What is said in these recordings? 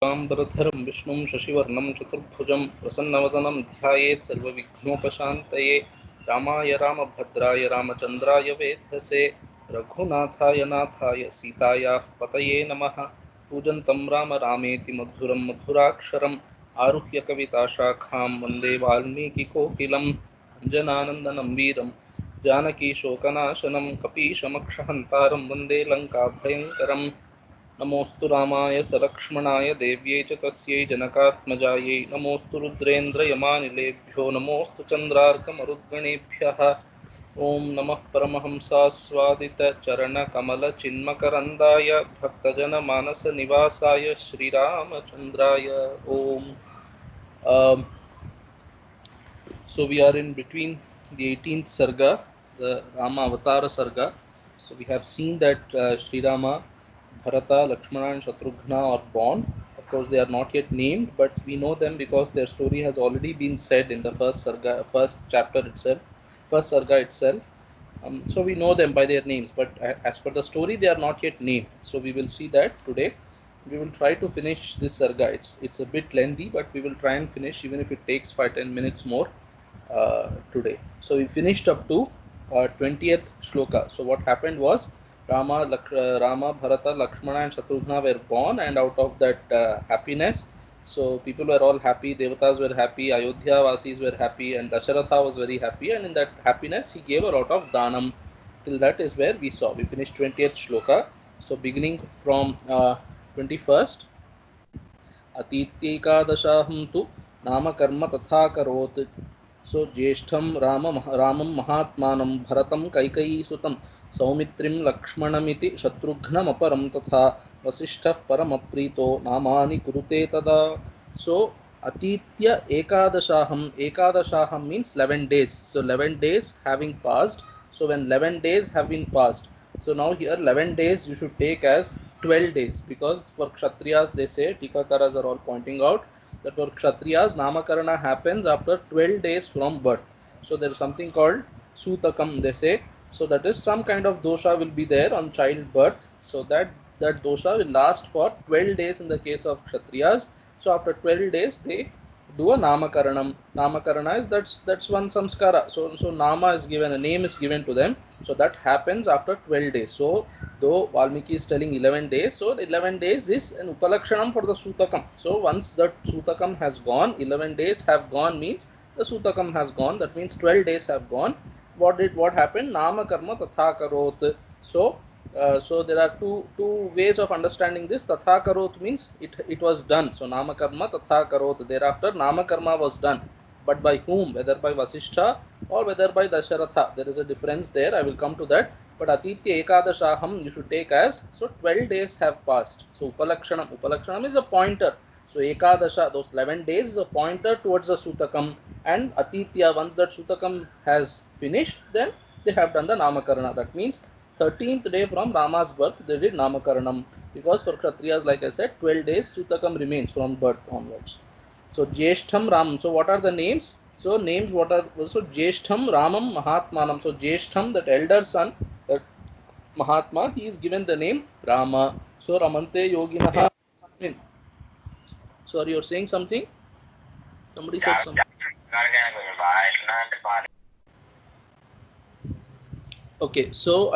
शुक्लाम्बरधरं विष्णुं शशिवर्णं चतुर्भुजं प्रसन्नवदनं ध्यायेत् सर्वविघ्नोपशान्तये रामाय रामभद्राय रामचन्द्राय वेधसे रघुनाथाय नाथाय सीतायाः पतये नमः। पूजन्तं राम रामेति मधुरं मधुराक्षरम् आरुह्य कविताशाखां वन्दे वाल्मीकिकोकिलम् अञ्जनानन्दनं वीरं जानकीशोकनाशनं कपीशमक्षहन्तारं वन्दे लङ्काभयङ्करम्। नमोऽस्तु रामाय सलक्ष्मणाय देव्यै च तस्यै जनकात्मजायै नमोऽस्तु रुद्रेन्द्रयमानिलेभ्यो नमोऽस्तु चन्द्रार्कमरुद्गणेभ्यः। ॐ नमः परमहंसास्वादितचरणकमलचिन्मकरन्दाय भक्तजनमानसनिवासाय श्रीरामचन्द्राय ॐ। So we are in between the 18th Sarga, the Rama Avatara Sarga. So we have seen that Sri Rama, Bharata, Lakshmana and Shatrughna are born. Of course they are not yet named, but we know them because their story has already been said in the first Sarga, first chapter itself, first Sarga itself. So we know them by their names, but as per the story they are not yet named. So we will see that today. We will try to finish this Sarga. It's a bit lengthy, but we will try and finish even if it takes 5-10 minutes more today. So we finished up to 20th shloka. So what happened was Rama, Bharata, Lakshmana and Shatrughna were born, and out of that happiness, so people were all happy, Devatas were happy, Ayodhya Vasis were happy, and Dasharatha was very happy, and in that happiness he gave a lot of Danam. Till that is where we saw. We finished 20th shloka. So beginning from 21st, अतीत्यैकादशाहं तु नामकर्म तथा करोत्. So ज्येष्ठं रामं महात्मानं भरतं कैकेयीसुतं सौमित्रिं लक्ष्मणमिति शत्रुघ्नमपरं तथा वसिष्ठः परमप्रीतो नामानि कुरुते तदा. So Atitya Ekadashaham. Ekadashaham means 11 days. So 11 days having passed. So when 11 days have been passed, so now here 11 days you should take as 12 days, because for Kshatriyas they say, Tikakaras are all pointing out that for Kshatriyas Namakarana happens after 12 days from birth. So there is something called Sutakam they say. So that is some kind of dosha will be there on childbirth. So that dosha will last for 12 days in the case of Kshatriyas. So after 12 days they do a Namakaranam. Namakarana is that's one samskara. So Nama is given, a name is given to them. So that happens after 12 days. So though Valmiki is telling 11 days, so 11 days is an Upalakshanam for the Sutakam. So once that Sutakam has gone, 11 days have gone means the Sutakam has gone. That means 12 days have gone. What happened? Nama karma tatha karot. So there are two ways of understanding this. Tatha karot means it was done. So nama karma tatha karot. Thereafter nama karma was done. But by whom? Whether by Vasishtha or whether by Dasharatha. There is a difference there. I will come to that. But Atitya Ekadashaham you should take as, so 12 days have passed. So Upalakshanam is a pointer. So Ekadasha, those 11 days is a pointer towards the Sutakam. And Atitya, once that Sutakam has finished, then they have done the Namakarana. That means 13th day from Rama's birth they did Namakaranam, because for Kshatriyas, like I said, 12 days Sutakam remains from birth onwards. So Jeshtham Ram. So what are the names? So names what are also Jeshtham Ramam Mahatmanam. So Jeshtham, that elder son, that Mahatma, he is given the name Rama. So Ramante Yoginaha. Sorry, you're saying something? Somebody said something. Okay, so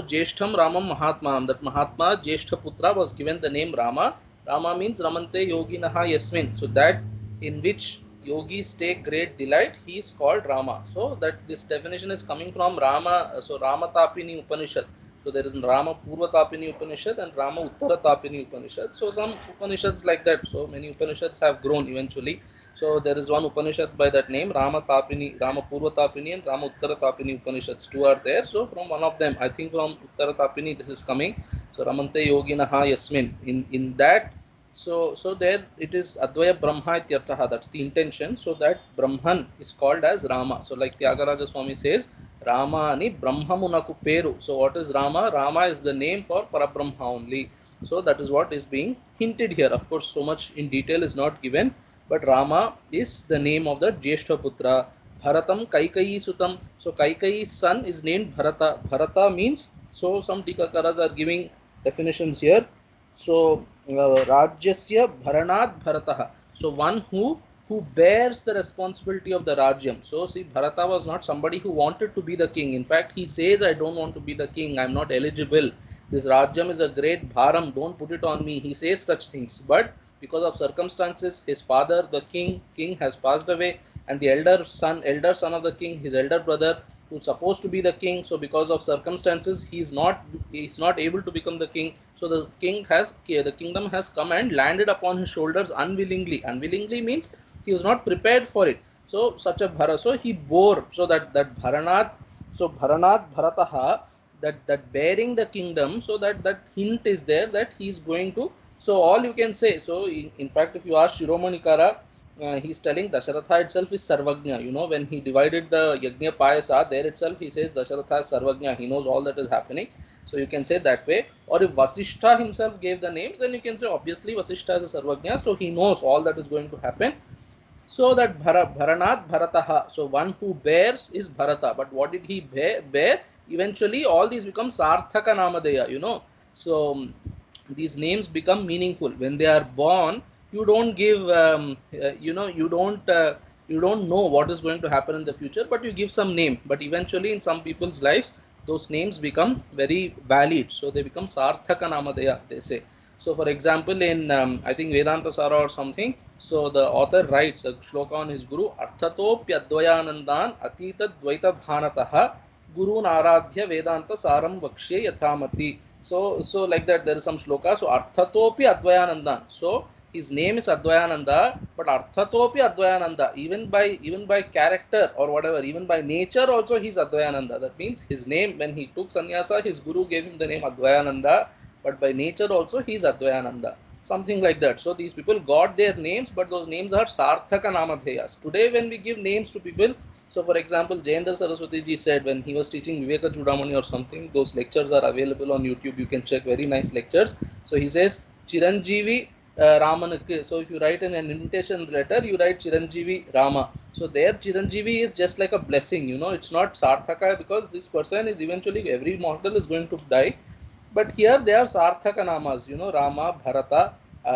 Jeshtham Ramam Mahatmanam, that Mahatma Jeshtha Putra was given the name Rama. Rama means Ramante Yoginaha Yasmin. So that in which yogis take great delight, he is called Rama. So that this definition is coming from Rama. So Ramatapini Upanishad. So there is Rama Purvatapini Upanishad and Rama Uttaratapini Upanishad. So some Upanishads like that. So many Upanishads have grown eventually. So there is one Upanishad by that name, Rama Purvatapini and Rama Uttaratapini Upanishads. Two are there. So from one of them, I think from Uttaratapini this is coming. So Ramante Yoginaha Yasmin. In that, so there it is Advaya Brahma Ityarthaha. That's the intention. So that Brahman is called as Rama. So like Tyagaraja Swami says, Rama ani Brahmamunaku Peru. So what is Rama? Rama is the name for Parabrahma only. So that is what is being hinted here. Of course, so much in detail is not given, but Rama is the name of the Jeshta Putra. Bharatam Kaikeyi Sutam. So Kaikeyi's son is named Bharata. Bharata means, so some Tikakaras are giving definitions here. So Rajyasya Bharanat Bharatah. So one who bears the responsibility of the Rajyam. So see, Bharata was not somebody who wanted to be the king. In fact, he says, I don't want to be the king. I'm not eligible. This Rajyam is a great bharam. Don't put it on me. He says such things. But because of circumstances, his father, the king has passed away, and the elder son of the king, his elder brother, who's supposed to be the king, so because of circumstances he's not able to become the king. So the kingdom has come and landed upon his shoulders unwillingly means he was not prepared for it. So such a bhara, so he bore, so that bharanat, so bharanat bharataha, that bearing the kingdom, so that hint is there that he is going to, so all you can say. So in fact, if you ask Shiromani Kara, he's telling Dasharatha itself is Sarvagnya. You know, when he divided the Yajna Payasa, there itself he says Dasharatha is Sarvagnya. He knows all that is happening. So you can say that way. Or if Vasishtha himself gave the names, then you can say obviously Vasishtha is a Sarvagnya. So he knows all that is going to happen. So that Bharanat Bharataha. So one who bears is Bharata. But what did he bear? Eventually all these become Sarthaka Namadeya, you know. So these names become meaningful. When they are born, you don't give, you don't know what is going to happen in the future, but you give some name. But eventually in some people's lives, those names become very valid. So they become Sarthaka Namadeya, they say. So for example, in I think Vedanta Sara or something, so the author writes a shloka on his guru, Arthatopyadvayanandan Atita Dvaita Bhanataha Guru Naradhya Vedanta Saram Vakshe Yathamati. So like that, there is some shloka. So Arthatopi Advayanandan. So his name is Advayananda, but Arthatopi Advayananda. Even by character or whatever, even by nature also he is Advayananda. That means his name, when he took sannyasa, his guru gave him the name Advayananda, but by nature also he is Advayananda. Something like that. So these people got their names, but those names are Sarthaka Namadheyas. Today when we give names to people, so for example, Jayendra Saraswati ji said when he was teaching Viveka Chudamani or something, those lectures are available on YouTube. You can check, very nice lectures. So he says Chiranjeevi Ramanukku. So if you write in an invitation letter, you write Chiranjeevi Rama. So there Chiranjeevi is just like a blessing, you know, it's not Sarthaka, because this person is eventually, every mortal is going to die. But here they are Sarthaka namas, you know, Rama, Bharata.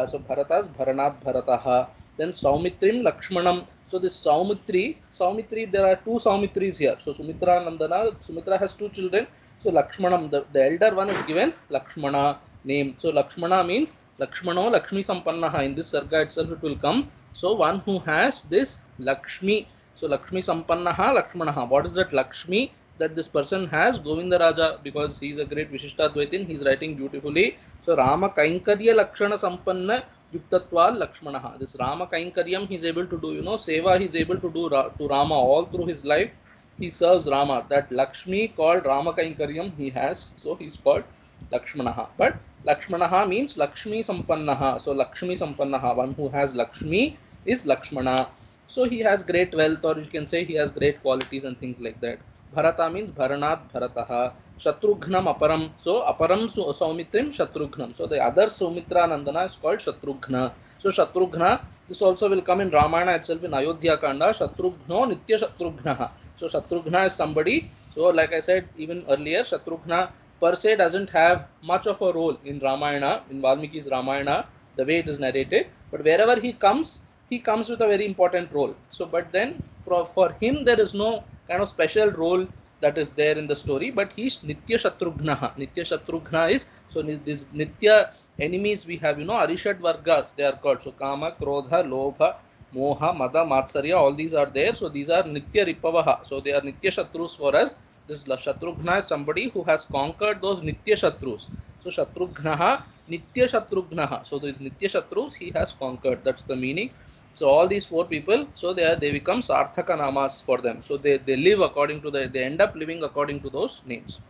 So Bharatas, Bharanat Bharataha. Then Saumitrim, Lakshmanam. So this Saumitri, there are two Saumitris here. So Sumitra Nandana, Sumitra has two children. So Lakshmanam, the elder one is given Lakshmana name. So Lakshmana means Lakshmano Lakshmi Sampannaha. In this Sarga itself it will come. So one who has this Lakshmi. So Lakshmi Sampannaha Lakshmanaha. What is that Lakshmi that this person has? Govinda Raja, because he is a great Vishishtadvaitin, he is writing beautifully. So Rama Kainkarya Lakshana Sampanna Yuktatval Lakshmanaha. This Rama Kainkaryam he is able to do, you know, Seva he is able to do to Rama all through his life. He serves Rama. That Lakshmi called Rama Kainkaryam he has, so he is called Lakshmanaha. But Lakshmanaha means Lakshmi Sampannaha. So Lakshmi Sampannaha, one who has Lakshmi is Lakshmana. So he has great wealth, or you can say he has great qualities and things like that. Bharata means Bharanat Bharataha. Shatrughnam Aparam. So Aparam Saumitrim Shatrughnam. So the other Sumitra Nandana is called Shatrughna. So Shatrughna, this also will come in Ramayana itself in Ayodhya Kanda. Shatrughno Nitya Shatrughnaha. So Shatrughna is somebody. So like I said even earlier, Shatrughna per se doesn't have much of a role in Ramayana, in Valmiki's Ramayana, the way it is narrated. But wherever he comes with a very important role. So but then for him there is no kind of special role that is there in the story, but he's Nitya Shatrughna. Nitya Shatrughna is, so these Nitya enemies we have, you know, Arishad Vargas they are called. So Kama, Krodha, Lobha, Moha, Mada, Matsarya, all these are there. So these are Nitya Ripavaha. So they are Nitya Shatrus for us. This Shatrughna is somebody who has conquered those Nitya Shatrus. So Shatrughnaha, Nitya Shatrughnaha. So these Nitya Shatrus he has conquered. That's the meaning. So all these four people, so they become Sarthaka namas for them. So they live according to they end up living according to those names.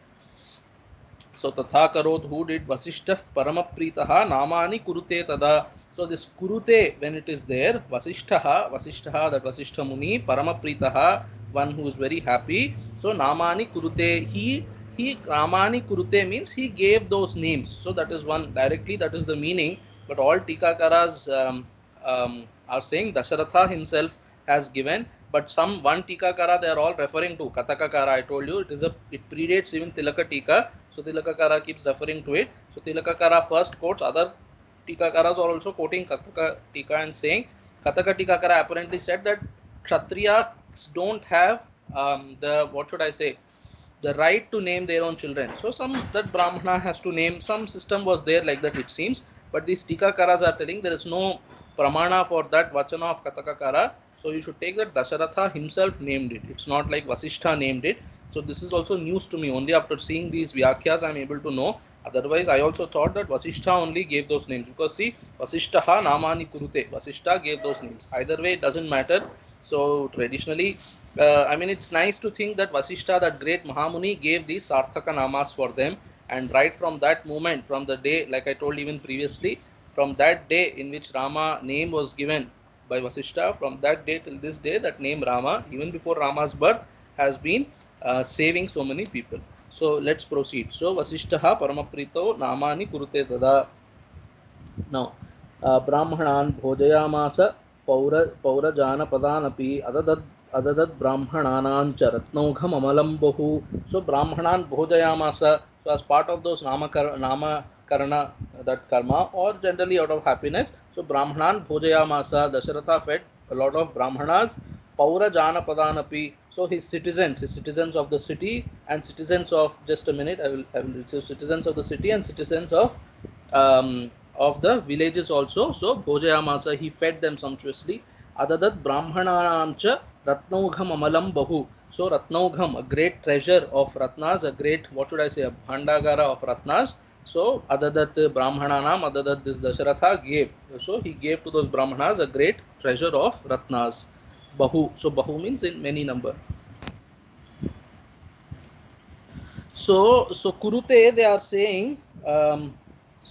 So Tatha Karot, who did Vasishtha Paramapritaha Namani Kurute Tada. So this Kurute, when it is there, Vasishtha, that Vasishtha Muni, Paramapritaha, one who is very happy. So Namani Kurute, he Namani Kurute means he gave those names. So that is one directly, that is the meaning. But all Tikakaras are saying Dasharatha himself has given, but one Tikakara they are all referring to Katakakara. I told you it predates even Tilaka Tika. So Tilakakara keeps referring to it. So Tilakakara first quotes, other Tikakaras are also quoting Kataka Tika and saying, Kataka Tikakara apparently said that Kshatriyas don't have the, what should I say, the right to name their own children. So some that Brahmana has to name, some system was there like that it seems, but these Tikakaras are telling there is no pramana for that Vachana of Katakakara. So you should take that Dasharatha himself named it. It's not like Vasishtha named it. So this is also news to me. Only after seeing these Vyakhyas I am able to know. Otherwise I also thought that Vasishtha only gave those names, because see, Vasishtha Namani Kurute, Vasishtha gave those names. Either way it doesn't matter. So traditionally, I mean, it's nice to think that Vasishtha, that great Mahamuni, gave these Sarthaka Namas for them. And right from that moment, from the day, like I told even previously, from that day in which Rama name was given by Vasishtha, from that day till this day, that name Rama, even before Rama's birth, has been saving so many people. So let's proceed. So Vasishtha Paramaprito Namani Kurute Tada. Now, Brahmanan Bhojayamasa Paurajanapadanapi Adadad Brahmananancha Ratnaugham Amalam Bahu. So Brahmanan Bhojayamasa, so as part of those Namakarana, that karma, or generally out of happiness. So Brahmanan Bhojayamasa, Dasharatha fed a lot of Brahmanas, Paurajanapadanapi. So his citizens of the city and citizens of, just a minute, I will so citizens of the city and citizens of the villages also. So Bhojayamasa, he fed them sumptuously. Adadat Brahmananamcha Ratnaugham Amalam Bahu. So Ratnaugham, a great treasure of Ratnas, a great, what should I say, a Bhandagara of Ratnas. So Adadat Brahmananam, Adadat this Dasharatha gave. So he gave to those Brahmanas a great treasure of Ratnas. Bahu. So Bahu means in many number. So Kurute, they are saying, so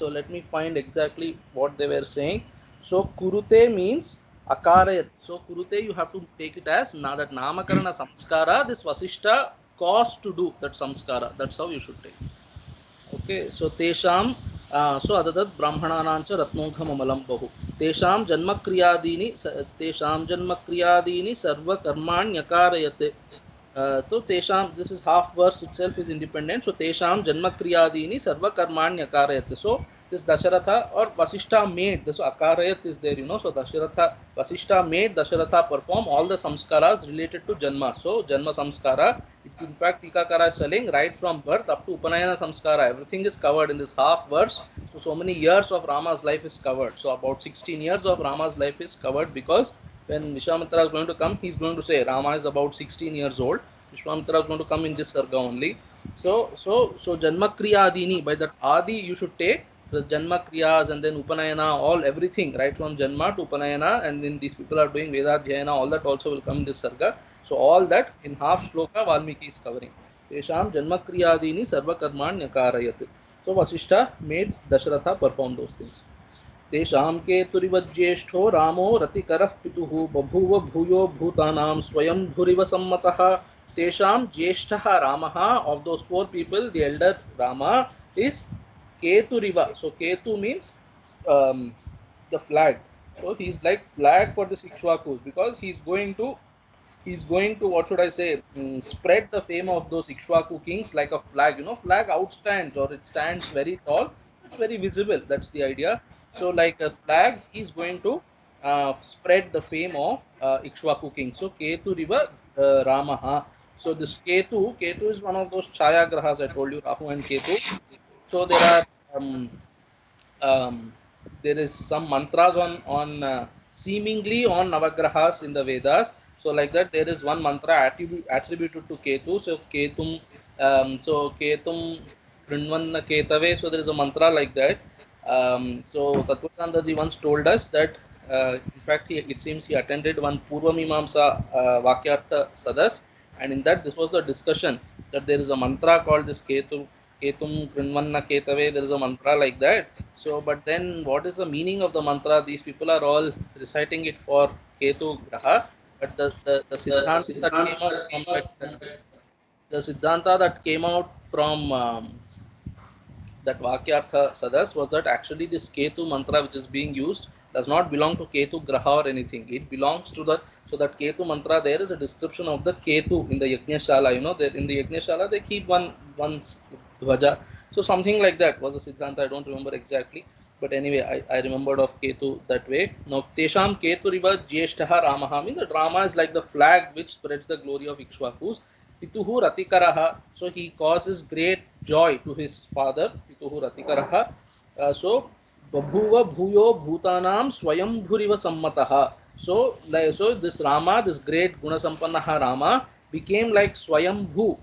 let me find exactly what they were saying. So Kurute means Akarayat. So Kurute, you have to take it as that Namakarana Samskara, this Vasishtha caused to do that Samskara. That's how you should take. Okay, so Tesham, so Adadat Brahmananancha Ratnogham Amalam Bahu. Tesham Janmakriyadini Sarva Karmanyakarayate. So Tesham, this is half verse itself is independent. So Tesham Janmakriyadini Sarva Karmanyakarayate. So this Dasharatha or Vasishtha made, this Akarayat is there, So Vasishtha made Dasharatha perform all the samskaras related to Janma. So Janma samskara, in fact Tikakara is telling right from birth up to Upanayana samskara, everything is covered in this half verse. So many years of Rama's life is covered. So about 16 years of Rama's life is covered, because when Vishwamitra is going to come, he is going to say Rama is about 16 years old. Vishwamitra is going to come in this sarga only. So Janma Kriyadini, by that Adi you should take the Janma Kriyas and then Upanayana, all everything right from Janma to Upanayana, and then these people are doing Vedadhyayana, all that also will come in this sarga. So all that in half shloka Valmiki is covering. Tesham Janma Kriyadini Sarva Karman Yakarayat. So Vasishtha made Dasharatha perform those things. तेषां केतुरिवज्येष्ठो रामो रतिकरः पितुः बभूव भूयो भूतानां स्वयं भूरिव सम्मतः. तेषां ज्येष्ठः रामः, of those four people, the elder Rama is Keturiva. So Ketu means the flag. So he's like flag for the Ikshvakus, because he's going to what should I say, spread the fame of those Ikshvaku kings like a flag. Flag outstands, or it stands very tall, it's very visible. That's the idea. So like a flag, he's going to spread the fame of Ikshvaku king. So Ketu Riva Ramaha. So this Ketu is one of those Chaya Grahas I told you, Rahu and Ketu. So there are there is some mantras on seemingly on Navagrahas in the Vedas. So like that, there is one mantra attributed to Ketu. So Ketum, Ketum Krinvanna Ketave. So there is a mantra like that. So Tattvadandaji once told us that in fact it seems he attended one Purva Mimamsa Vakyartha Sadas, and in that this was the discussion that there is a mantra called this Ketum Krinvanna Ketave. There is a mantra like that. So but then what is the meaning of the mantra? These people are all reciting it for Ketu Graha, but the Siddhanta that came out from the Siddhanta that came out from that Vakyartha Sadas was that actually this Ketu mantra which is being used does not belong to Ketu Graha or anything. It belongs to so that Ketu mantra, there is a description of the Ketu in the Yajnashala. That in the Yajnashala they keep one Dvaja. So something like that was a Siddhanta. I don't remember exactly, but anyway, I remembered of Ketu that way. Now, Tesham Ketu Riva Jyeshtaha Ramaha means that Rama is like the flag which spreads the glory of Ikshvakus. Pituhu Ratikaraha, so he causes great joy to his father. Pituhu Ratikaraha. So Babhuva Bhuyo Bhutanam Swayambhuriva Sammataha. So this Rama, this great Gunasampannaha Rama, became like Swayambhu.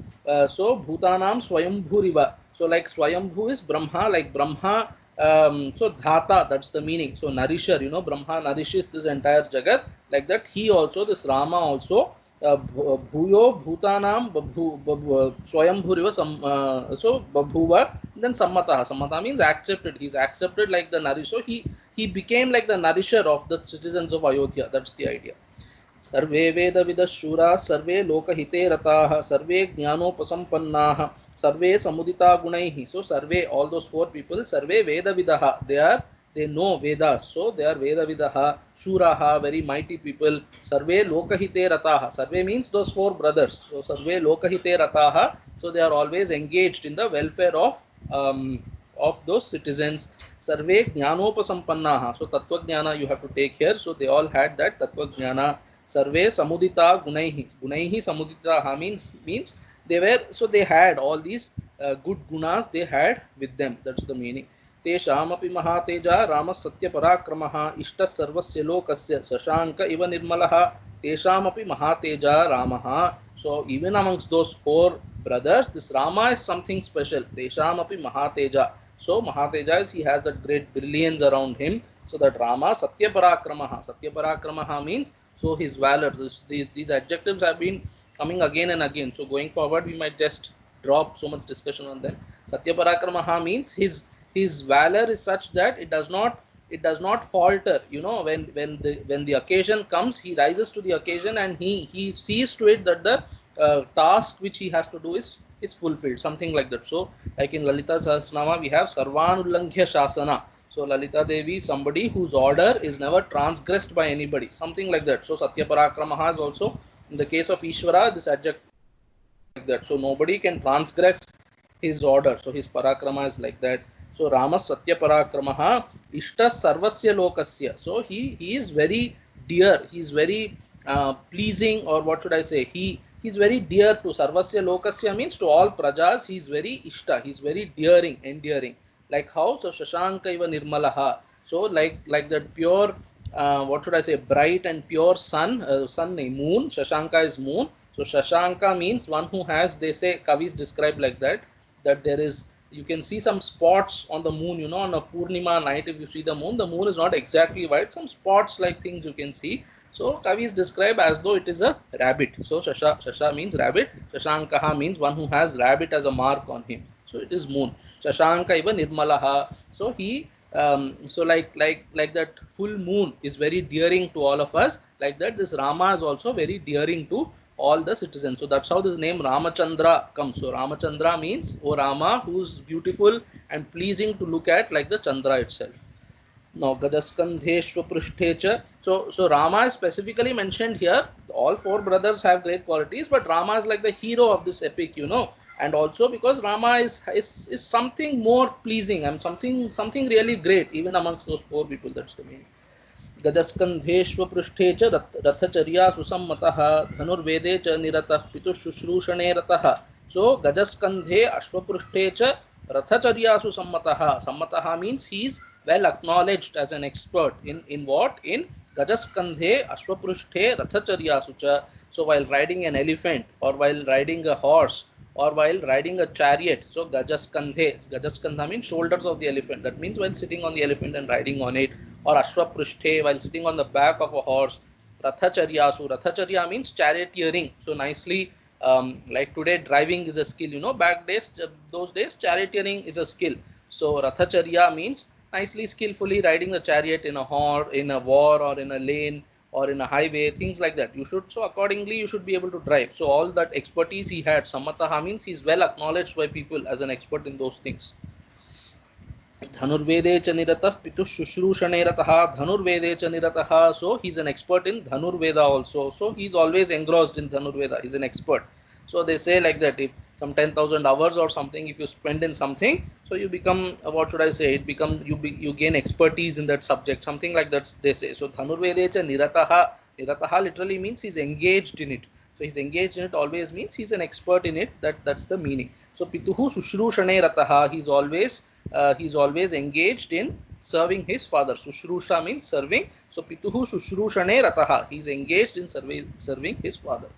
So Bhutanam Swayambhuriva. So like Swayambhu is Brahma, like Brahma. So Dhata, that's the meaning. So nourisher, Brahma nourishes this entire Jagat. Like that, he also, this Rama also, Bhuyo Bhutanam Swayambhuriva so Babhuva, then Sammataha. Sammata means accepted. He's accepted like the nourisher. So he became like the nourisher of the citizens of Ayodhya. That's the idea. सर्वे वेदविदः शूराः सर्वे लोकहिते रताः सर्वे ज्ञानोपसम्पन्नाः सर्वे समुदिता गुणैः. So survey, all those four people, survey वेदविदः, they know Vedas, so they are Vedavidaha, Shuraha, very mighty people. Sarve Lokahite Rataha. Sarve means those four brothers. So Sarve Lokahite Rataha. So they are always engaged in the welfare of those citizens. Sarve Jnanopasampannaha. So Tattva Jnana you have to take here. So they all had that Tattva Jnana. Sarve Samudita Gunaihi. Gunaihi Samudita means they were, so they had all these good gunas they had with them. That's the meaning. तेषामपि महातेजा रामः सत्यपराक्रमः इष्टः सर्वस्य लोकस्य शशांक इव निर्मलः तेषामपि महातेजा रामः. So even amongst those four brothers, this Rama is something special. तेषामपि महातेजा. So Mahateja is, he has that great brilliance around him. So that Rama Satyaparakramaha. Satyaparakramaha means, so his valor. These adjectives have been coming again and again. So going forward, we might just drop so much discussion on them. Satyaparakramaha means his valor is such that it does not falter. When the occasion comes, he rises to the occasion and he sees to it that the task which he has to do is fulfilled, something like that. So like in Lalita Sahasranama we have Sarvanulanghya Shasana. So Lalita Devi, somebody whose order is never transgressed by anybody, something like that. So Satyaparakramaha is also, in the case of Ishvara, this adjective like that. So nobody can transgress his order. So his parakrama is like that. So Rama Satya Parakramaha Ishta Sarvasya Lokasya. So he is very dear, he is very pleasing, or what should I say, he is very dear to Sarvasya Lokasya means to all prajas. He is very Ishta, he is very endearing. Like how? So Shashanka iva Nirmalaha. So like that pure what should I say, bright and pure sun, moon. Shashanka is moon. So Shashanka means one who has, they say, Kavis describe like that there is, you can see some spots on the moon, on a Purnima night. If you see the moon is not exactly white, some spots like things you can see. So Kavis describe as though it is a rabbit. So Shasha means rabbit. Shashankaha means one who has rabbit as a mark on him. So it is moon. Shashanka iva Nirmalaha. So he so like that full moon is very dearing to all of us. Like that, this Rama is also very dearing to all the citizens. So that's how this name Ramachandra comes. So Ramachandra means, O Rama, who's beautiful and pleasing to look at, like the Chandra itself. Now Gajaskandheshwa Prishthecha. So Rama is specifically mentioned here. All four brothers have great qualities, but Rama is like the hero of this epic, and also because Rama is something more pleasing and something really great even amongst those four people. That's the meaning. गजस्कन्धेष्व पृष्ठे च रथचर्या सुसम्मतः धनुर्वेदे च निरतः पितुशुश्रूषणे रतः. So गजस्कन्धे अश्वपृष्ठे च रथचर्यासु सम्मतः. Sammatah means he is well acknowledged as an expert in what? In Gajaskandhe Ashwaprushte Rathacharyasu cha. So while riding an elephant, or while riding a horse, or while riding a chariot. So Gajaskandha means shoulders of the elephant. That means while sitting on the elephant and riding on it. Or Ashwaprushte, while sitting on the back of a horse. Rathacharyasu. Rathacharya means charioteering. So nicely, like today driving is a skill, back days, those days charioteering is a skill. So Rathacharya means nicely, skillfully riding the chariot in a war, or in a lane, or in a highway, things like that. So accordingly you should be able to drive. So all that expertise he had. Sammataha means he is well acknowledged by people as an expert in those things. Dhanurvede cha niratah pitushushrushane ratah. Dhanurvede cha niratah. So he is an expert in Dhanurveda also. So he is always engrossed in Dhanurveda. He is an expert. So they say like that, some 10,000 hours or something if you spend in something, so you become, what should I say, it become, you gain expertise in that subject, something like that they say. So dhanurvedecha nirataha, nirataha literally means he's engaged in it. So he's engaged in it always means he's an expert in it. That's the meaning. So pituhu sushrushane rataha, he's always engaged in serving his father. Sushrusha means serving. So pituhu sushrushane rataha, he's engaged in serving his father.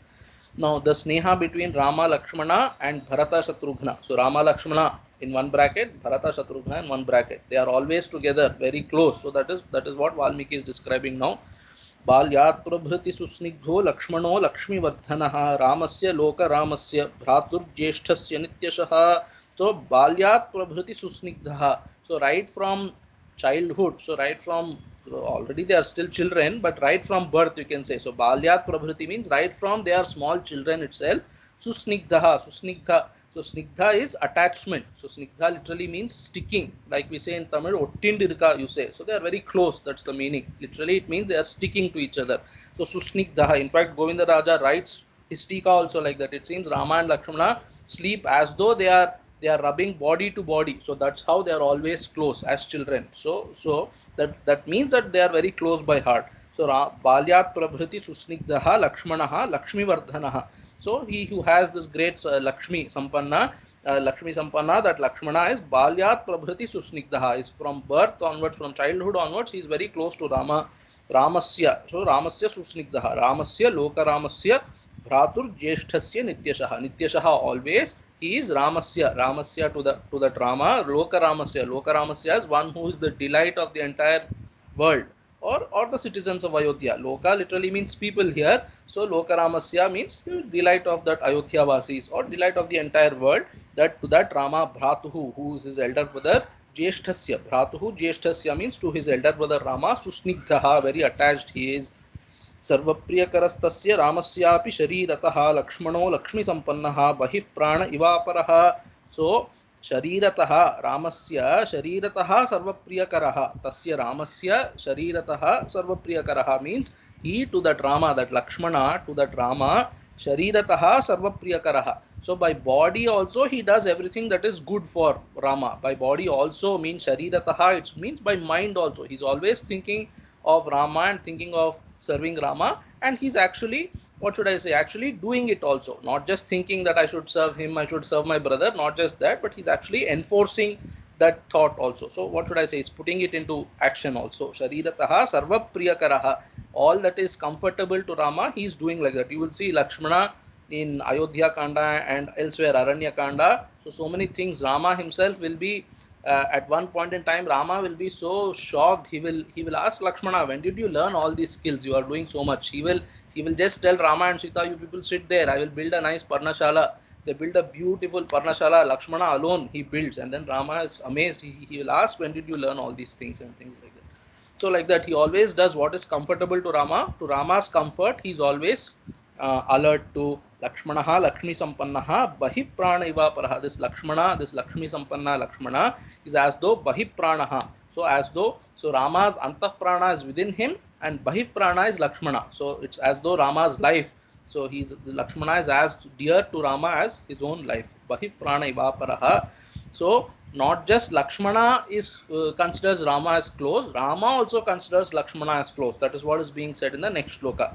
Now the sneha between Rama Lakshmana and Bharata Shatrughna. So Rama Lakshmana in one bracket, Bharata Shatrughna in one bracket. They are always together, very close. So that is what Valmiki is describing now. बाल्यात् प्रभृति सुस्निग्धो लक्ष्मणो लक्ष्मीवर्धनः रामस्य लोकरामस्य भ्रातुर्ज्येष्ठस्य नित्यशः. So बाल्यात् प्रभृति सुस्निग्धः. So right from childhood, so right from, already they are still children, but right from birth you can say. So balyat prabhriti means right from they are small children itself. Susnigdha, susnigdha. So snigdha is attachment. So snigdha literally means sticking, like we say in Tamil ottindirka you say. So they are very close, that's the meaning. Literally it means they are sticking to each other. So susnigdha. In fact Govinda Raja writes his tika also like that. It seems Rama and Lakshmana sleep as though they are rubbing body to body. So that's how they are always close as children. So that means that they are very close by heart. So balyat prabhriti susnigdha lakshmanaha lakshmivardhanaha. So he who has this great Lakshmi Sampanna, that Lakshmana is balyat prabhriti susnigdha, is from birth onwards, from childhood onwards, he is very close to Ramasya. So Ramasya susnigdha, Ramasya lokaramasya bhratur jyeshthasya nityashaha. Nityashaha always. He is Ramasya to the Rama. Lokaramasya is one who is the delight of the entire world, or the citizens of Ayodhya. Loka literally means people here. So Lokaramasya means delight of that Ayodhya Vasis, or delight of the entire world. That to that Rama Bhratuhu, who is his elder brother, Jyeshthasya. Bhratuhu Jyeshthasya means to his elder brother Rama. Susnigdhaha, very attached he is. सर्वप्रियकरस्तस्य रामस्यापि शरीरतः लक्ष्मणो लक्ष्मीसम्पन्नः बहिः प्राण इवापरः. सो शरीरतः रामस्य शरीरतः सर्वप्रियकरः, तस्य रामस्य शरीरतः सर्वप्रियकरः means he to that Rama, that Lakshmana to that Rama, shariratah sarvapriyakarah. So by body also he does everything that is good for Rama. By body also means shariratah, it means by mind also. He's always thinking of Rama and thinking of serving Rama, and he's actually, what should I say, actually doing it also. Not just thinking that I should serve him, I should serve my brother, not just that, but he's actually enforcing that thought also. So what should I say, is putting it into action also. Shariratah sarvapriyakaraha. All that is comfortable to Rama, he is doing like that. You will see Lakshmana in Ayodhya Kanda and elsewhere, Aranya Kanda. So many things Rama himself will be at one point in time, Rama will be so shocked. He will ask Lakshmana, when did you learn all these skills? You are doing so much. He will just tell Rama and Sita, you people sit there. I will build a nice Parnashala. They build a beautiful Parnashala. Lakshmana alone he builds, and then Rama is amazed. He will ask, when did you learn all these things and things like that. So like that, he always does what is comfortable to Rama. To Rama's comfort, he is always alert to Lakshmanaha, Lakshmi Sampannaha, Bahi Prana Iva Paraha. This Lakshmana, this Lakshmi Sampanna Lakshmana is as though Bahi Pranaha. So as though, so Rama's Antah Prana is within him and Bahi Prana is Lakshmana. So it's as though Rama's life. So Lakshmana is as dear to Rama as his own life. Bahi Prana Iva Paraha. So not just Lakshmana is considers Rama as close, Rama also considers Lakshmana as close. That is what is being said in the next shloka.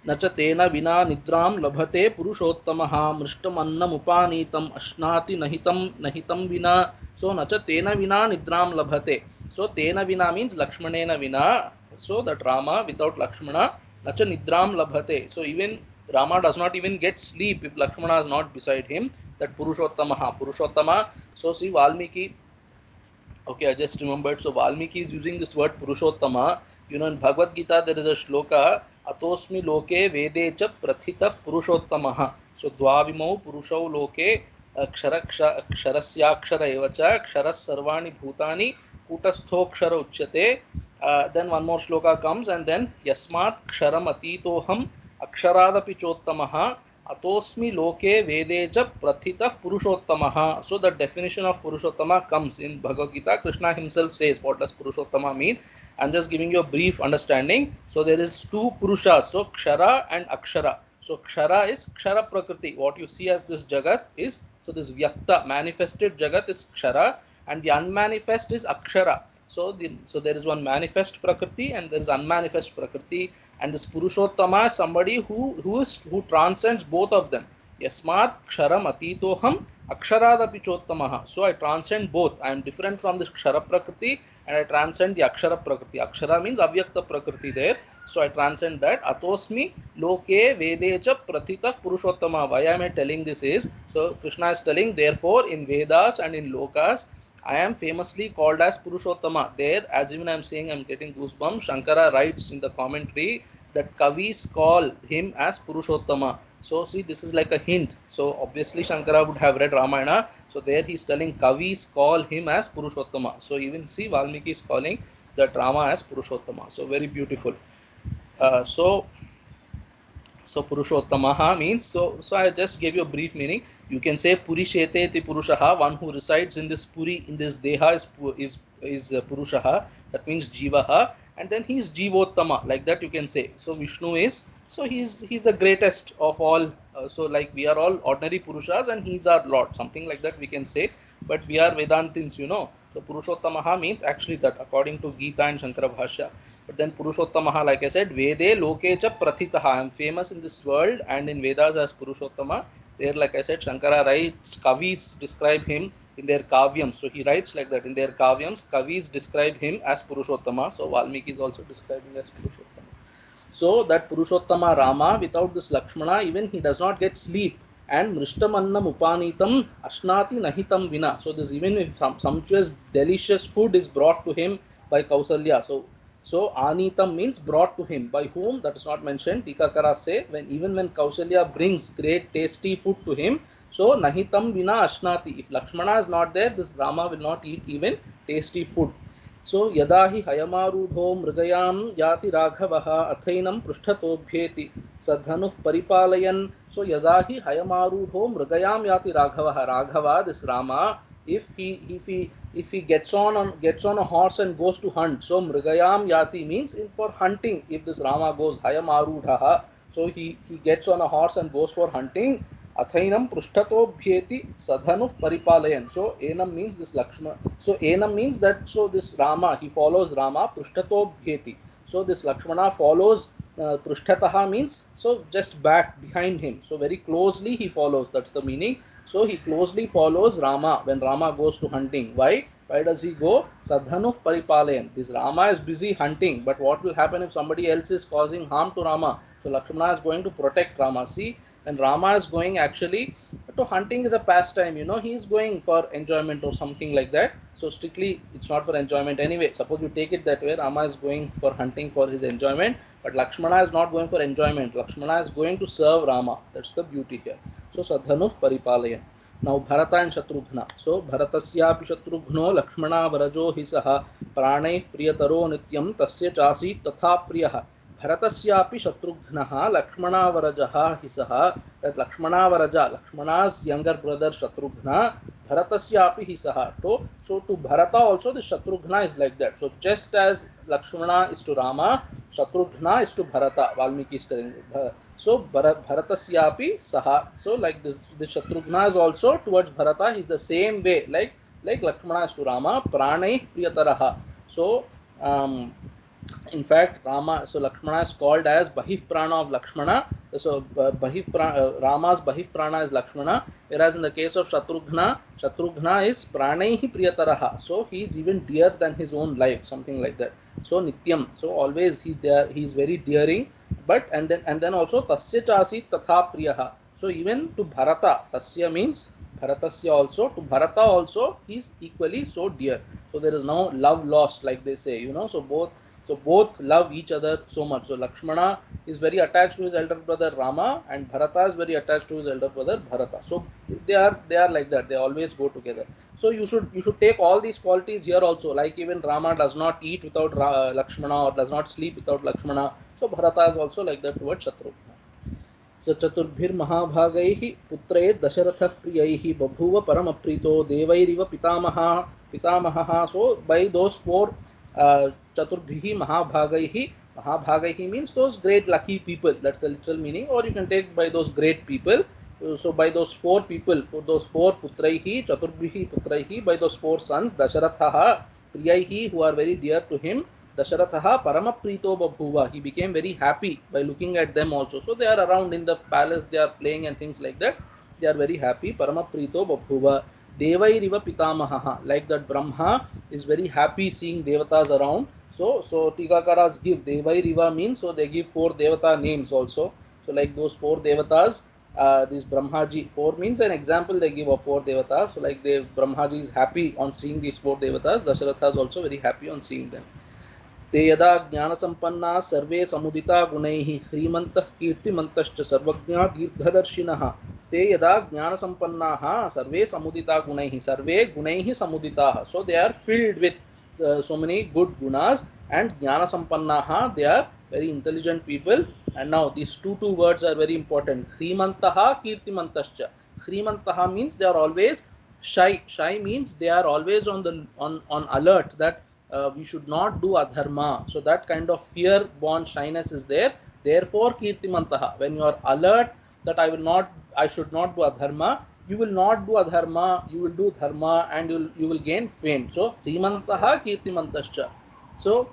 नच तेन विना निद्रां लभते पुरुषोत्तमः मृष्टमन्नमुपानीतम् अश्नाति नहितं विना. So नच तेन विना निद्रां लभते. So तेन विना means Lakshmanena vina. So that Rama without Lakshmana, नच निद्रां लभते. So even Rama does not even get sleep if Lakshmana is not beside him. That Purushottama. So see Valmiki. Okay, I just remembered. So Valmiki is using this word Purushottama. You know, in Bhagavad Gita there is a shloka, Atosmi loke vedecha prathitah Purushottamaha. So Dvavimau Purushau loke ksharasya akshara evacha ksharas sarvani bhutani kutastho uchyate. Then one more shloka comes, and then Yasmat ksharam atitoham aksharadapi chottamaha atosmi loke vedecha prathitah Purushottamaha. So the definition of Purushottama comes in Bhagavad Gita. Krishna himself says what does Purushottama mean. I'm just giving you a brief understanding. So there is two Purushas, so Kshara and Akshara. So Kshara is Kshara Prakriti. What you see as this Jagat is So this Vyakta, manifested Jagat, is Kshara, and the unmanifest is Akshara. So there is one manifest Prakriti and there is unmanifest Prakriti, and this Purushottama is somebody who transcends both of them. Yasmat Ksharam Atitoham Aksharadapi Chottamaha. So I transcend both. I am different from this Kshara Prakriti and I transcend the Akshara Prakriti. Akshara means Avyakta Prakriti there. So I transcend that. Atosmi Loke Vedecha Prathita Purushottama. Why am I telling this is, so Krishna is telling, therefore in Vedas and in Lokas, I am famously called as Purushottama. There, as even I am saying, I am getting goosebumps. Shankara writes in the commentary that Kavis call him as Purushottama. So see, this is like a hint. So obviously Shankara would have read Ramayana. So there he is telling Kavis call him as Purushottama. So even see, Valmiki is calling that Rama as Purushottama. So very beautiful. So Purushottamaha means, so I just gave you a brief meaning. You can say Purishete ti Purushaha, one who resides in this Puri, in this Deha is Purushaha, that means Jivaha, and then he is Jivottama, like that you can say. So Vishnu is, so he's the greatest of all. So like we are all ordinary Purushas and he's our Lord, something like that we can say, but we are Vedantins, you know. So Purushottamaha means actually that, according to Gita and Shankara Bhashya. But then Purushottamaha, like I said, Vede Lokecha Prathitaha. I am famous in this world and in Vedas as Purushottama. There, like I said, Shankara writes, Kavis describe him in their Kavyams. So he writes like that in their Kavyams. Kavis describe him as Purushottama. So Valmiki is also describing as Purushottama. So that Purushottama Rama, without this Lakshmana, even he does not get sleep. And Mrishtamannam Upanitam Ashnati Nahitam Vina. So this, even if some sumptuous, delicious food is brought to him by Kausalya. So Anitam means brought to him. By whom? That is not mentioned. Tikakara say, even when Kausalya brings great tasty food to him, so Nahitam Vina Ashnati. If Lakshmana is not there, this Rama will not eat even tasty food. So Yadahi Hayamarudho Mrigayam Yati Raghavaha Athainam Prushthatobhyeti Sadhanuf Paripalayan. So Yadahi Hayamarudho Mrigayam Yati Raghavaha. Raghava, this Rama, if he gets on a horse and goes to hunt, so Mrigayam Yati means for hunting. If this Rama goes Hayamarudhaha, so he gets on a horse and goes for hunting. Athainam Prushthatobhyeti Sadhanuf Paripalayan. So Enam means this Lakshmana. So Enam means that, so this Rama, he follows Rama, Prushthatobhyeti. So this Lakshmana follows Prushtataha means, so just back behind him. So very closely he follows, that's the meaning. So he closely follows Rama when Rama goes to hunting. Why? Why does he go? Sadhanuf Paripalayan. This Rama is busy hunting, but what will happen if somebody else is causing harm to Rama? So Lakshmana is going to protect Rama. See, and Rama is going actually to hunting is a pastime, you know, he is going for enjoyment or something like that. So strictly it's not for enjoyment anyway. Suppose you take it that way, Rama is going for hunting for his enjoyment, but Lakshmana is not going for enjoyment. Lakshmana is going to serve Rama. That's the beauty here. So Sadhanuf Paripalayan. Now Bharata and Shatrughna. So Bharatasyapi Shatrughno Lakshmana Varajo Hisaha Pranay Priyataro Nityam Tasya Chasi Tatha Priyaha. Bharatasyapi Shatrughnaha Lakshmana Varajaha Hisaha. That Lakshmana Varaja, Lakshmana's younger brother Shatrughna, Bharatasyapi Hisaha. So to Bharata also the Shatrughna is like that. So just as Lakshmana is to Rama, Shatrughna is to Bharata. Valmiki is telling. So Bharatasyapi Saha. So like this Shatrughna is also towards Bharata. He's the same way like Lakshmana is to Rama. Pranay Priyataraha. So in fact, Lakshmana is called as Bahif Prana of Lakshmana. So Rama's Bahif Prana is Lakshmana, whereas in the case of Shatrughna is Pranaihi Priyataraha. So he is even dear than his own life, something like that. So Nityam, so always he is very dearing. But and then also Tasya Chasi Tatha Priyaha. So even to Bharata, Tasya means Bharatasya also, to Bharata also he is equally so dear. So there is no love lost, like they say, you know. So both love each other so much. So Lakshmana is very attached to his elder brother Rama, and Bharata is very attached to his elder brother Bharata. So they are like that. They always go together. So you should take all these qualities here also. Like even Rama does not eat without Lakshmana, or does not sleep without Lakshmana. So Bharata is also like that towards Shatrughna. So Chaturbhir Mahabhagaihi Putre Dasharatha Priyaihi Babhuva Paramaprito Devairiva Pitamaha. So by those four Chaturbhihi Mahabhagaihi means those great lucky people. That's the literal meaning. Or you can take by those great people. So by those four people, for those four putraihi, chaturbhihi putraihi, by those four sons, Dasharatha, Priyaihi, who are very dear to him, Dasharatha Paramaprito Babhuva. He became very happy by looking at them also. So they are around in the palace, they are playing and things like that. They are very happy. Paramaprito Babhuva. Devairiva Pitamaha. Like that Brahma is very happy seeing Devatas around. So Tikakaras give Devairiva means, so they give four Devata names also. So like those four Devatas, this Brahmaji, four means an example they give of four Devatas. So like the Brahmaji is happy on seeing these four Devatas. Dasharatha is also very happy on seeing them. ते यदा ज्ञानसम्पन्ना सर्वे समुदिता गुणैः ह्रीमन्तः कीर्तिमन्तश्च सर्वज्ञा दीर्घदर्शिनः ते यदा ज्ञानसम्पन्नाः सर्वे समुदिता गुणैः सर्वे गुणैः समुदिताः so they are filled with so many good gunas and ज्ञानसम्पन्नाः they are very intelligent people. And now these two words are very important. ह्रीमन्तः कीर्तिमन्तश्च. ह्रीमन्तः means they are always shy means they are always on alert that we should not do adharma. So that kind of fear born shyness is there. Therefore kirtimantaha, when you are alert that I should not do adharma, you will not do adharma, you will do dharma and you will gain fame. So hrimantaha kirtimantascha. So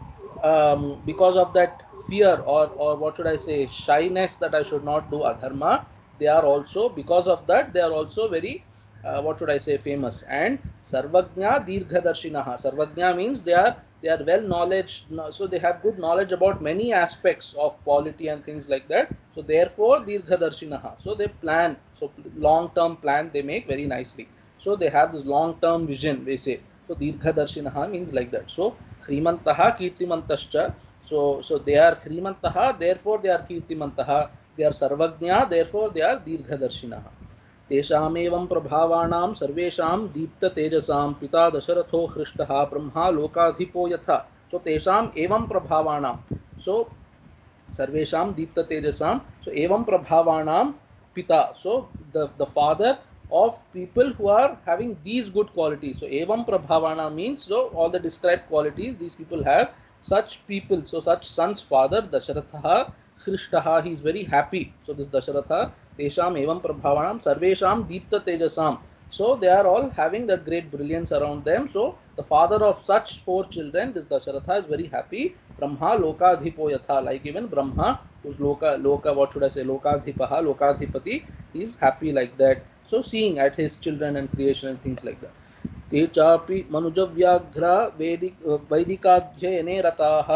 because of that fear or what should I say, shyness that I should not do adharma, they are also, because of that they are also very what should I say, famous. And sarvagnya dirghadarshinaha. Sarvagnya means they are well knowledge, so they have good knowledge about many aspects of polity and things like that. So therefore dirghadarshinaha. So they plan, so long term plan they make very nicely. So they have this long term vision, they say. So dirghadarshinaha means like that. So hrimantaha kirtimantascha. So they are hrimantaha, therefore they are kirtimantaha. They are sarvagnya, therefore they are dirghadarshinaha. तेषामेवं प्रभावाणां सर्वेषां दीप्त तेजसां पिता दशरथो हृष्टः ब्रह्मा लोकाधिपो यथा. So तेषाम एवं प्रभावाणां, so सर्वेषां दीप्त तेजसां, so एवं प्रभावाणां पिता, so the father of people who are having these good qualities. So evam prabhavana means, so all the described qualities these people have, such people, so such sons father Dasharatha Khrishtaha, he is very happy. So this Dasharatha, tesham evam prabhavanam sarvesham deepta tejasam, so they are all having that great brilliance around them. So the father of such four children, this Dasharatha, is very happy. Brahma lokadhipo yatha, like even Brahma, who's loka what should I say, lokadhipaha, lokadhipati, he is happy like that. So seeing at his children and creation and things like that. ते चापि मनुजव्याघ्रा वैदिकाध्ययने रताः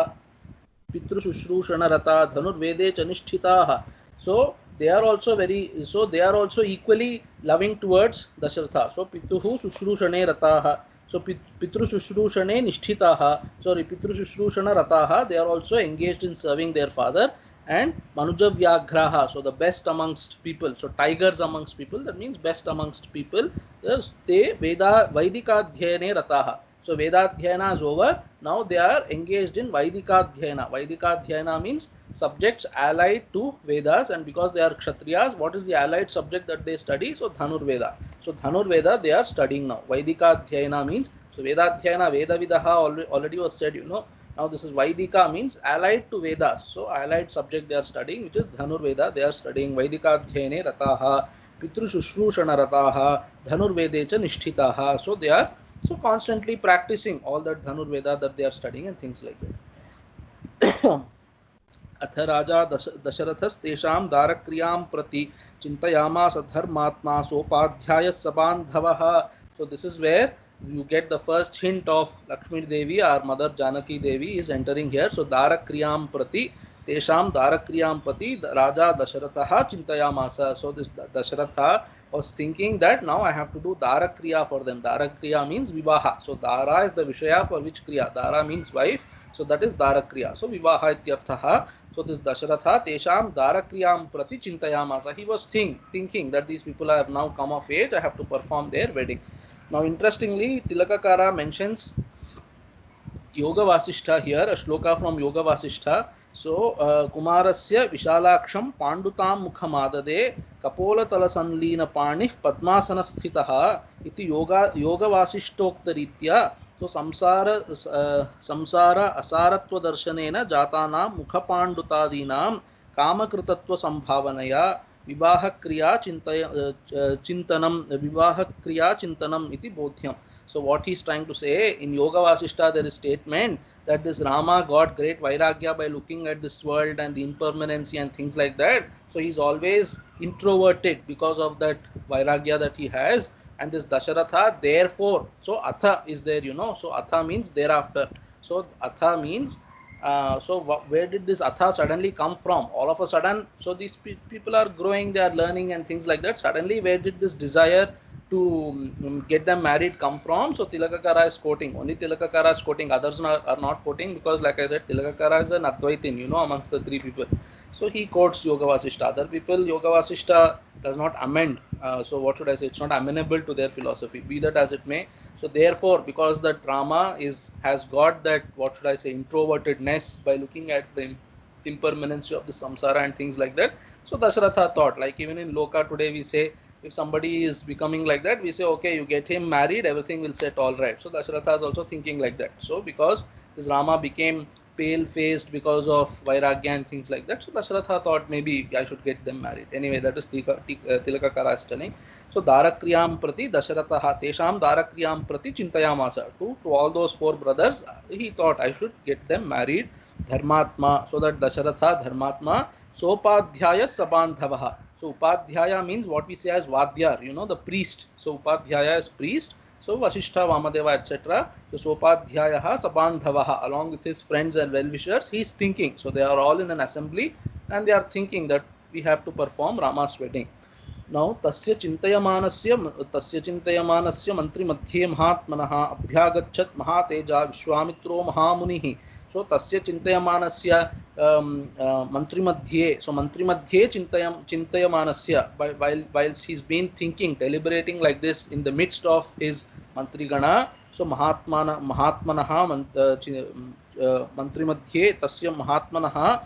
पितृशुश्रूषणरता धनुर्वेदे च निष्ठिताः. So they are also very, so they are also equally loving towards Dasharatha. So pituhu shushrushane rataha, so pitru shushrushane nishtitaha, sorry, pitru shushrusana rataha, they are also engaged in serving their father. And manujavyagraha, so the best amongst people, so tigers amongst people, that means best amongst people. They Vaidikadhyayane rataha. So Vedadhyayana is over. Now they are engaged in Vaidikadhyayana. Vaidikadhyayana means subjects allied to Vedas, and because they are Kshatriyas, what is the allied subject that they study? So Dhanurveda. So Dhanurveda they are studying now. Vaidikadhyayana means, so Vedadhyayana, Vedavidaha already was said, you know. Now this is Vaidika means allied to Vedas. So allied subject they are studying, which is Dhanurveda. They are studying Vaidikadhyayane rataha, Pitru Shushrushana rataha, Dhanurvede cha nishtitaha. So they are so constantly practicing all that Dhanurveda that they are studying and things like that. अथ राजा दशरथस् तेषां दारक्रियां प्रति चिन्तयामास धर्मात्मा सोपाध्यायः सबान्धवः. So this is where you get the first hint of Lakshmi Devi, our mother Janaki Devi is entering here. So Darakriyam Prati, Tesham Darakriyam Prati, Raja Dasharatha Chintayamasa. So this Dasharatha was thinking that now I have to do Darakriya for them. Darakriya means Vivaha. So Dara is the Vishaya for which Kriya. Dara means wife. So that is Darakriya. So Vivaha ityarthaha. So this Dasharatha Tesham Darakriyam Prati Chintayamasa. He was thinking that these people have now come of age. I have to perform their wedding. Now interestingly, Tilakakara mentions Yoga Vasishtha here, a shloka from Yoga Vasishtha. So Kumarasya Vishalaksham Pandutam Mukhamadade Kapola Talasanlina Panih Padmasana Sthitaha iti Yoga Vasishtoktaritya. So Samsara Asaratva Darshanena Jatana Mukhapandutadinam Kamakritatva Sambhavanaya विवाह क्रिया चिंतनम विवाह क्रिया चिंतनम इति बोध्यम. So what he is trying to say in Yoga Vasishta, there is statement that this Rama got great vairagya by looking at this world and the impermanency and things like that. So he is always introverted because of that vairagya that he has. And this Dasharatha, therefore, so Atha is there, you know. So Atha means thereafter. So Atha means so where did this Atha suddenly come from? All of a sudden, so these people are growing, they are learning and things like that. Suddenly, where did this desire to get them married come from? So Tilakakara is quoting, only Tilakakara is quoting, others are not quoting, because like I said, Tilakakara is an Advaitin, you know, amongst the three people. So he quotes Yoga Vasishta. Other people, Yoga Vasishta does not amend. So what should I say? It's not amenable to their philosophy, be that as it may. So therefore, because that Rama has got that, what should I say, introvertedness by looking at the impermanence of the samsara and things like that. So Dasharatha thought, like even in Loka today we say, if somebody is becoming like that, we say, okay, you get him married, everything will set all right. So Dasharatha is also thinking like that. So because this Rama became pale faced because of vairagya and things like that, so Dasharatha thought maybe I should get them married. Anyway, that is Tilakakara is telling. So Darakriyam prati Dasharataha tesham Darakriyam prati chintayamasa. To all those four brothers, he thought I should get them married. Dharmatma, so that Dasharatha Dharmatma Sopadhyaya Sabandhavaha. So Upadhyaya means what we say as Vadyar, you know, the priest. So Upadhyaya is priest. So Vasishtha, Vamadeva, etc. So Sopadhyayaha Sabandhavaha, along with his friends and well-wishers, he is thinking. So they are all in an assembly and they are thinking that we have to perform Rama's wedding. Now तस्य चिन्तयमानस्य मंत्री मध्ये महात्मनः अभ्यागच्छत् महातेजा विश्वामित्रो महामुनिः. So तस्य चिन्तयमानस्य मंत्री मध्ये, so मंत्री मध्ये चिन्तयमानस्य, while he's been thinking, deliberating like this in the midst of his मंत्री गणा. So महात्मनः मंत्री मध्ये तस्य महात्मनः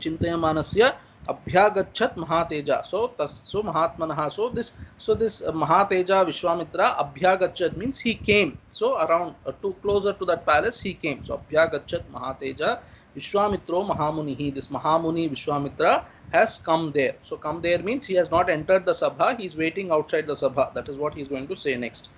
चिन्तयमानस्य अभ्यागच्छत् महातेजा. So महात्मनः, so this Mahateja Vishwamitra Abhyagachat means he came. So around too closer to that palace he came. So Abhyagachat Mahateja Vishwamitro Mahamunihi. This Mahamuni Vishwamitra has come there. So come there means he has not entered the sabha, he is waiting outside the sabha. That is what he is going to say next.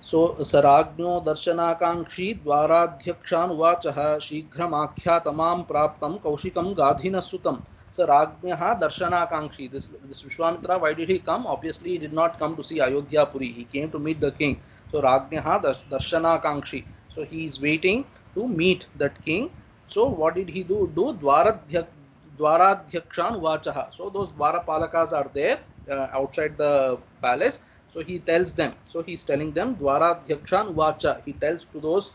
So Saragno Darshanakanksi Dwaradhyakshan Uvachaha Shighramakhyatamaam Praptam Kaushikam Gadhina Sutam. So Ragnyaha Darshanakanksi. This Vishwamitra, why did he come? Obviously he did not come to see Ayodhya Puri. He came to meet the king. So Ragnyaha Darshanakanksi. So he is waiting to meet that king. So what did he do? Dwaradhyakshan Uvachaha. So those Dwarapalakas are there outside the palace. So he tells them, so he is telling them, Dwaradhyakshan Uvacha. He tells to those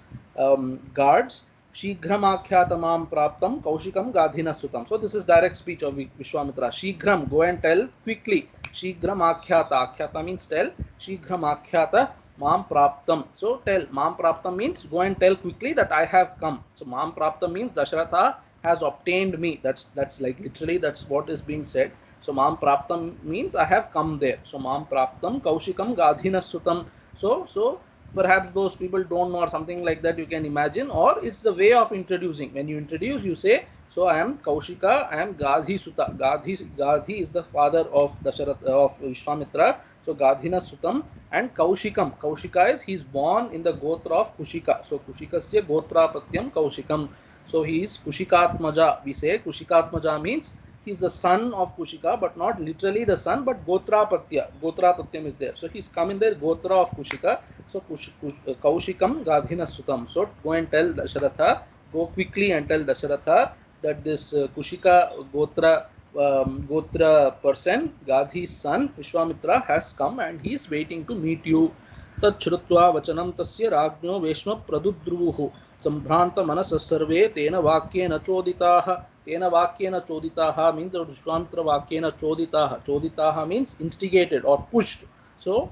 guards, Shighramakhyatamaam Praptam Kaushikam Gadhina Sutam. So this is direct speech of Vishwamitra. Shighram, go and tell quickly. Shighramakhyata, Akhyata means tell. Shighramakhyata Maam Praptam. So tell, Maam Praptam means go and tell quickly that I have come. So Maam Praptam means Dasharatha has obtained me. That's like literally that's what is being said. So Maam Praptam means I have come there. So Maam Praptam Kaushikam Gadhina Sutam. So perhaps those people don't know or something like that, you can imagine, or it's the way of introducing. When you introduce, you say, so I am Kaushika, I am Gadhi Suta. Gadhi is the father of Dasharatha, of Vishwamitra. So Gadhina Sutam and Kaushikam. Kaushika is, he is born in the Gotra of Kushika. So Kushikasya Gotra Pratyam Kaushikam. So he is Kushikatmaja. We say Kushikatmaja means he is the son of Kushika, but not literally the son, but Gotra Pratyam is there. So he's come in there, Gotra of Kushika. So Kaushikam Gadhina Sutam. So go and tell Dasharatha, go quickly and tell Dasharatha that this Kushika Gotra person, Gadhi's son, Vishwamitra, has come and he is waiting to meet you. Tat Shrutva Vachanam Tasya Ragno Veshma Pradudruvuhu Sambhranta Manasa Sarve Tena Vakyena Choditaha. Tena Vakyena Choditaha means that Vishwamitra Vakyena Choditaha. Choditaha means instigated or pushed. So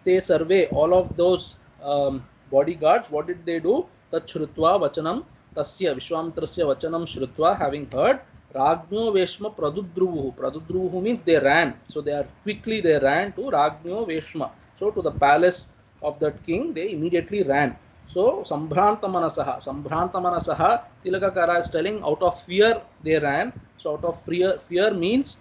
they survey all of those bodyguards. What did they do? Tat Shrutva Vachanam Tasya Vishwamitrasya Vachanam Shrutva, having heard, Ragno Veshma Pradudruvuhu. Pradudruvuhu means they ran. So they ran to Ragno Veshma. So to the palace of that king, they immediately ran. So Sambhranta Manasaha, Tilakakara is telling, out of fear they ran. So out of fear means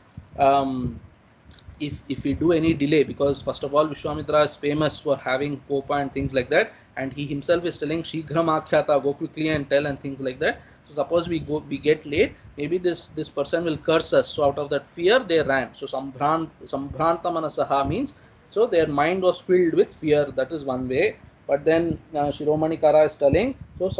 if we do any delay, because first of all Vishwamitra is famous for having kopa and things like that, and he himself is telling Shighram Akhyata, go quickly and tell and things like that. So suppose we get late, maybe this person will curse us. So out of that fear they ran. So Sambhranta Manasaha means, so their mind was filled with fear. That is one way. But then Shiromani Kara is telling, so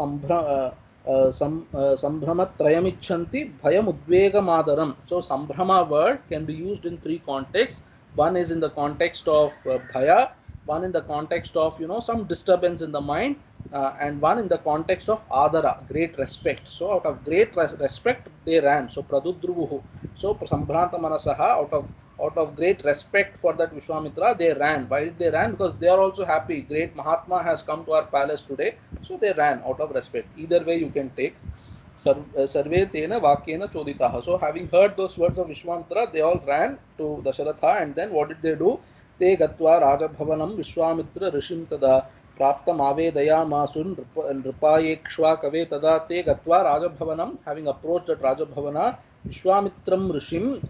Sambhramatrayamichanti bhayam udvegam. So Sambhrama word can be used in three contexts. One is in the context of bhaya, one in the context of some disturbance in the mind, and one in the context of adara, great respect. So out of great respect they ran. So pradudruvuhu. So Sambhranta Manasaha, out of great respect for that Vishwamitra, they ran. Why did they ran? Because they are also happy. Great Mahatma has come to our palace today. So they ran out of respect. Either way you can take. Sarve tena vakyena choditaha. So having heard those words of Vishwamitra, they all ran to Dasharatha, and then what did they do? Te gatva Rajabhavanam Vishwamitra Rishim tada praptam avedayamasun nripayekshvakave tada te gatva Rajabhavanam. Having approached that Rajabhavana, Vishwamitram Rishim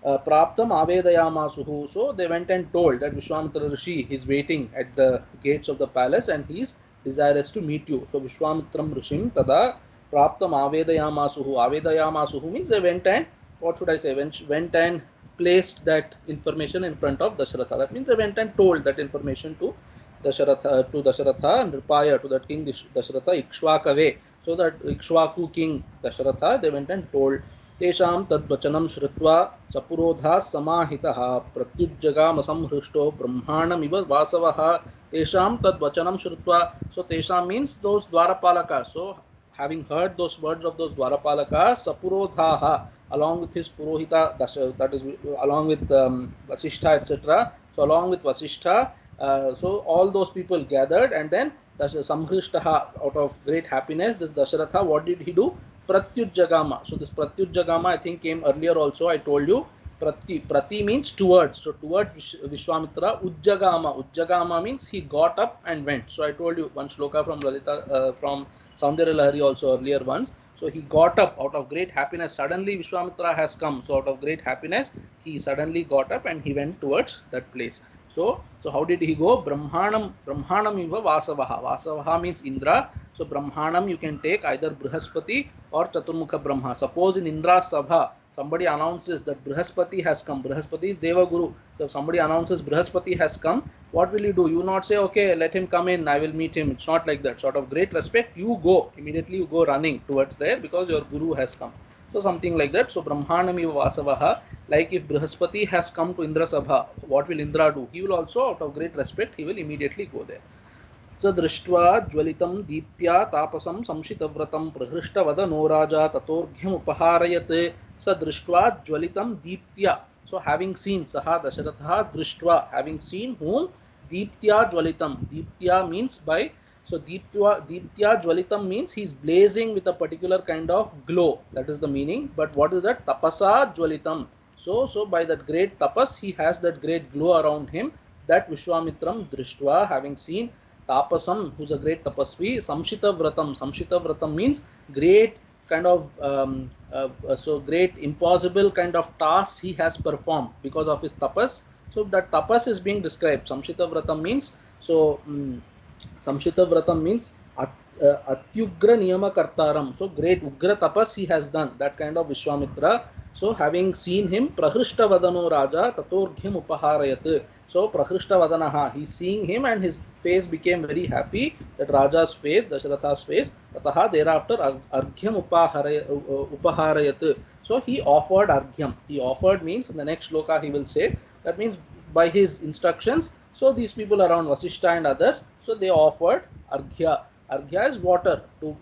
praptam avedayamasuhu. So they went and told that Vishwamitra Rishi is waiting at the gates of the palace and he is desirous to meet you. So Vishwamitram Rishim tada praptam avedayamasuhu. Avedayamasuhu means they went and, what should I say, went and placed that information in front of Dasharatha. That means they went and told that information to Dasharatha and Nripaya, to that king Dasharatha, Ikshvakave. So that Ikshvaku king Dasharatha, they went and told. Tesham tadvachanam shrutva sapurodha samahitaha pratyujjagam asamhrishto brahmanam iva vasavaha. Tesham tadvachanam shrutva. So Tesham means those Dwarapalakas. So having heard those words of those Dwarapalakas, sapurodhaha, along with his Purohita, that is along with Vasishtha, etc. So along with Vasishtha, so all those people gathered, and then Samhrishtaha, out of great happiness, this Dasharatha, what did he do? Pratyujjagama. So this Pratyujjagama I think came earlier also. I told you Prati means towards. So towards Vishwamitra, Ujjagama means he got up and went. So I told you one shloka from Lalita, from Saundarya Lahari also earlier once. So he got up out of great happiness. Suddenly Vishwamitra has come. So out of great happiness, he suddenly got up and he went towards that place. So how did he go? Brahmanam iva Vasavaha. Vasavaha means Indra. So Brahmanam you can take either Brihaspati or Chaturmukha Brahma. Suppose in Indra's Sabha, somebody announces that Brihaspati has come. Brihaspati is Deva Guru. So if somebody announces Brihaspati has come, what will you do? You will not say, okay, let him come in, I will meet him. It's not like that. Sort of great respect, you go. Immediately you go running towards there because your Guru has come. So something like that. So Brahmanami Vasavaha, like if Brihaspati has come to Indra Sabha, what will Indra do? He will also, out of great respect, he will immediately go there. So drishtva jwalitam deeptya tapasam samshitavratam prahrishtvadano raja tatorghyam upaharayat. So drishtva jwalitam deeptya. So having seen Saha Dasharatha drishtva, having seen whom? Deeptya jwalitam. Deeptya means by, so Deeptya jwalitam means he is blazing with a particular kind of glow. That is the meaning. But what is that? Tapasa jwalitam. So by that great tapas, he has that great glow around him. That Vishwamitram drishtva, having seen Tapasam, who's a great tapasvi, Samshita Vratam. Samshita Vratam means great kind of, so great impossible kind of tasks he has performed because of his tapas. So that tapas is being described. Samshita Vratam means, so Samshita Vratam means Atyugra Niyama Kartaram. So great Ugra tapas he has done, that kind of Vishwamitra. So having seen him, Prahrishta Vadano Raja Tatorghyam Upaharayat. So Prahrishta Vadanaha, he's seeing him and his face became very happy, that Raja's face, Dasharatha's face. Tataha, thereafter Arghyam Upaharayat. So he offered Arghyam. He offered means in the next shloka he will say, that means by his instructions, so these people around Vasishtha and others, so they offered Arghya. Arghya is water to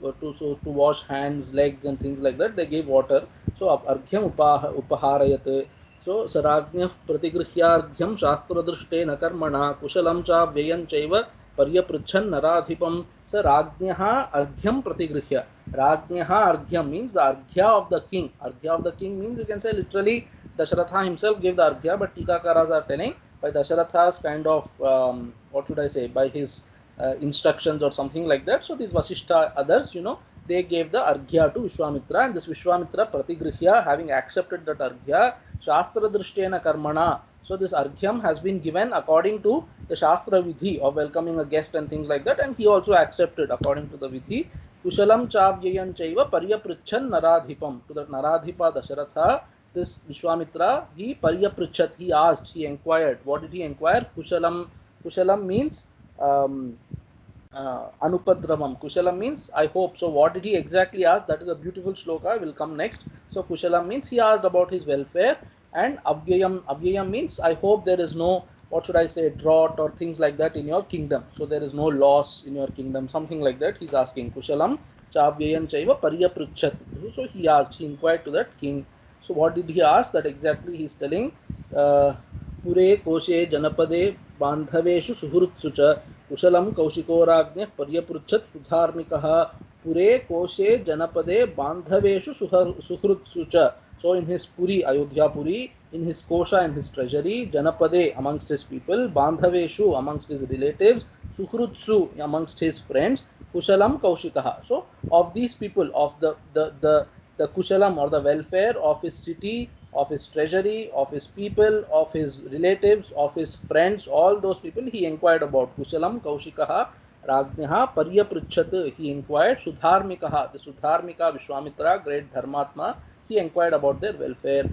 wash hands, legs and things like that. They gave water. So Arghyam Upaharayat. So Sarajñah Pratigrhyarghyam Shastradrishtena Karmana Kushalam cha Vyayan chaiva Paryapruchan Naradhipam. So Rajñah Arghyam Pratigrihya. Rajñah Arghyam means the Arghya of the king. Arghya of the king means, you can say literally Dasharatha himself gave the Arghya, but Tikakaras are telling by Dasharatha's kind of, what should I say, by his instructions or something like that. So these Vasishtha others, they gave the arghya to Vishwamitra, and this Vishwamitra pratigrihya, having accepted that arghya, Shastra Drishtena Karmana. So this arghyam has been given according to the Shastra Vidhi of welcoming a guest and things like that, and he also accepted according to the Vidhi. Kushalam Chavyayan Chaiva Paryaprichan Naradhipam. To that Naradhipa Dasharatha, this Vishwamitra, he Paryaprichat, he asked, he inquired. What did he inquire? Kushalam. Kushalam means Anupadravam. Kushalam means I hope. So what did he exactly ask? That is a beautiful shloka, will come next. So Kushalam means he asked about his welfare, and Avyayam means I hope there is no, what should I say, drought or things like that in your kingdom. So there is no loss in your kingdom, something like that he's asking. Kushalam Chavyayan Chaiva Paryaprichat. So he asked, he inquired to that king. So what did he ask? That exactly he's telling. Pure Koshe Janapade Bandhaveshu Suhrutsucha Kushalam Kaushikoragneh Paryapruchat Sudharmikaha Pure Koshe Janapade Bandhaveshu Suhrutsucha. So in his Puri, Ayodhya Puri, in his Kosha, in his treasury, Janapade amongst his people, Bandhaveshu amongst his relatives, Suhrutsu amongst his friends, Kushalam Kaushikaha. So of these people, of the Kushalam or the welfare of his city, of his treasury, of his people, of his relatives, of his friends, all those people he inquired about. Kushalam Kaushikaha Rajnaha Paryaprichat, he inquired. Sudharmikaha, the Sudharmika Vishwamitra, great Dharmatma, he inquired about their welfare.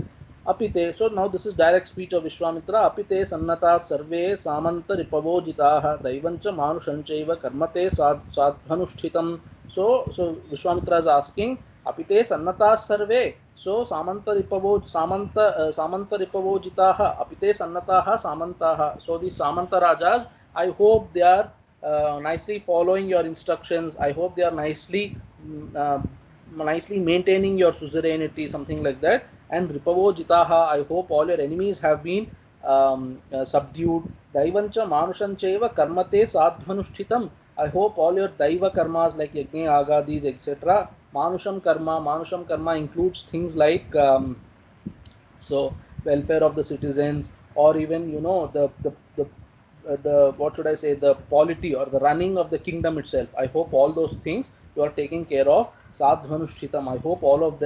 Apite, so now this is direct speech of Vishwamitra. Apite Sannata Sarve Samanta Ripavojitaha Daivancha Manushanchaiva Karmate Sadhanushtitam. So Vishwamitra is asking, Apite Sannata Sarve. So Samanta Ripavojitaha, Apite Sannataha Samantaha. So these Samanta Rajas, I hope they are nicely following your instructions. I hope they are nicely maintaining your suzerainty, something like that. And Ripavojitaha, I hope all your enemies have been subdued. Daivancha Manushancheva Karmate Sadhanushtitam. I hope all your Daiva karmas like Yajna, Agadis, etc. Manusham karma includes things like so welfare of the citizens, or even, you know, the what should I say, the polity or the running of the kingdom itself. I hope all those things you are taking care of. Sadhanushtitam. I hope all of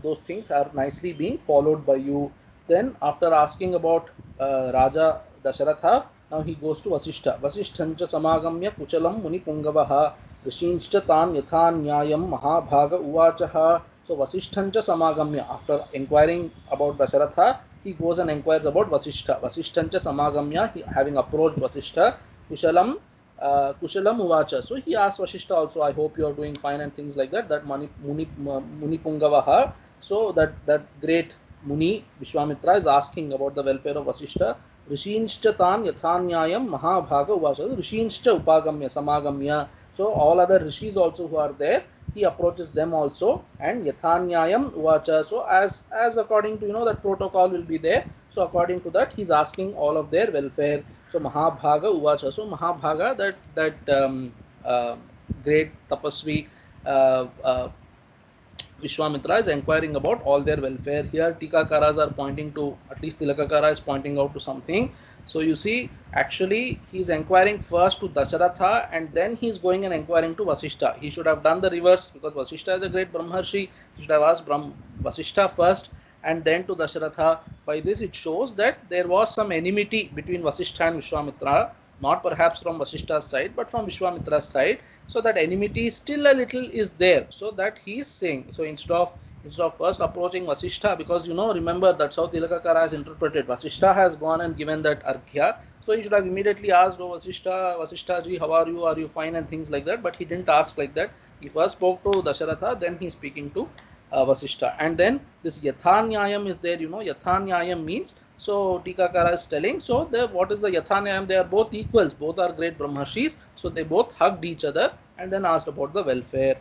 those things are nicely being followed by you. Then after asking about Raja Dasharatha, now he goes to Vasishtha. Vasishthancha samagamya kuchalam muni pungavaha rishinscha tan yatha nyayam mahabhaga uvachaha. So Vasishthancha samagamya, after inquiring about Dasharatha, he goes and inquires about Vasishtha. Vasishthancha samagamya, he, having approached Vasishtha, Kushalam Uvacha. So he asked Vasishtha also, I hope you are doing fine and things like that. That Muni Pungavaha. So that great Muni Vishwamitra is asking about the welfare of Vasishtha. Rishinscha tan yathanyayam mahabhaga uvacha. Rishinscha upagamya samagamya. So all other rishis also who are there, he approaches them also, and yathanyayam uvacha. So as according to, you know, that protocol will be there. So according to that, he's asking all of their welfare. So Mahabhaga uvacha. So Mahabhaga, that great tapasvi Vishwamitra is inquiring about all their welfare. Here Tikakaras are pointing to, at least Tilakakara is pointing out to something. So you see, actually he is inquiring first to Dasharatha, and then he is going and inquiring to Vasishtha. He should have done the reverse, because Vasishtha is a great Brahmarshi. He should have asked Vasishtha first and then to Dasharatha. By this it shows that there was some enmity between Vasishtha and Vishwamitra, not perhaps from Vasishtha's side, but from Vishwamitra's side. So that enmity still a little is there. So that he is saying, so instead of first approaching Vasishtha, because, you know, remember that's how Tilakakara has interpreted. Vasishtha has gone and given that arghya. So he should have immediately asked, oh Vasishtha ji, how are you fine, and things like that. But he didn't ask like that. He first spoke to Dasharatha, then he is speaking to Vasishtha. And then this Yathanyayam is there, you know. Yathanyayam means, so Tikakara is telling, so what is the Yathanyayam? They are both equals, both are great Brahmarshis. So they both hugged each other and then asked about the welfare.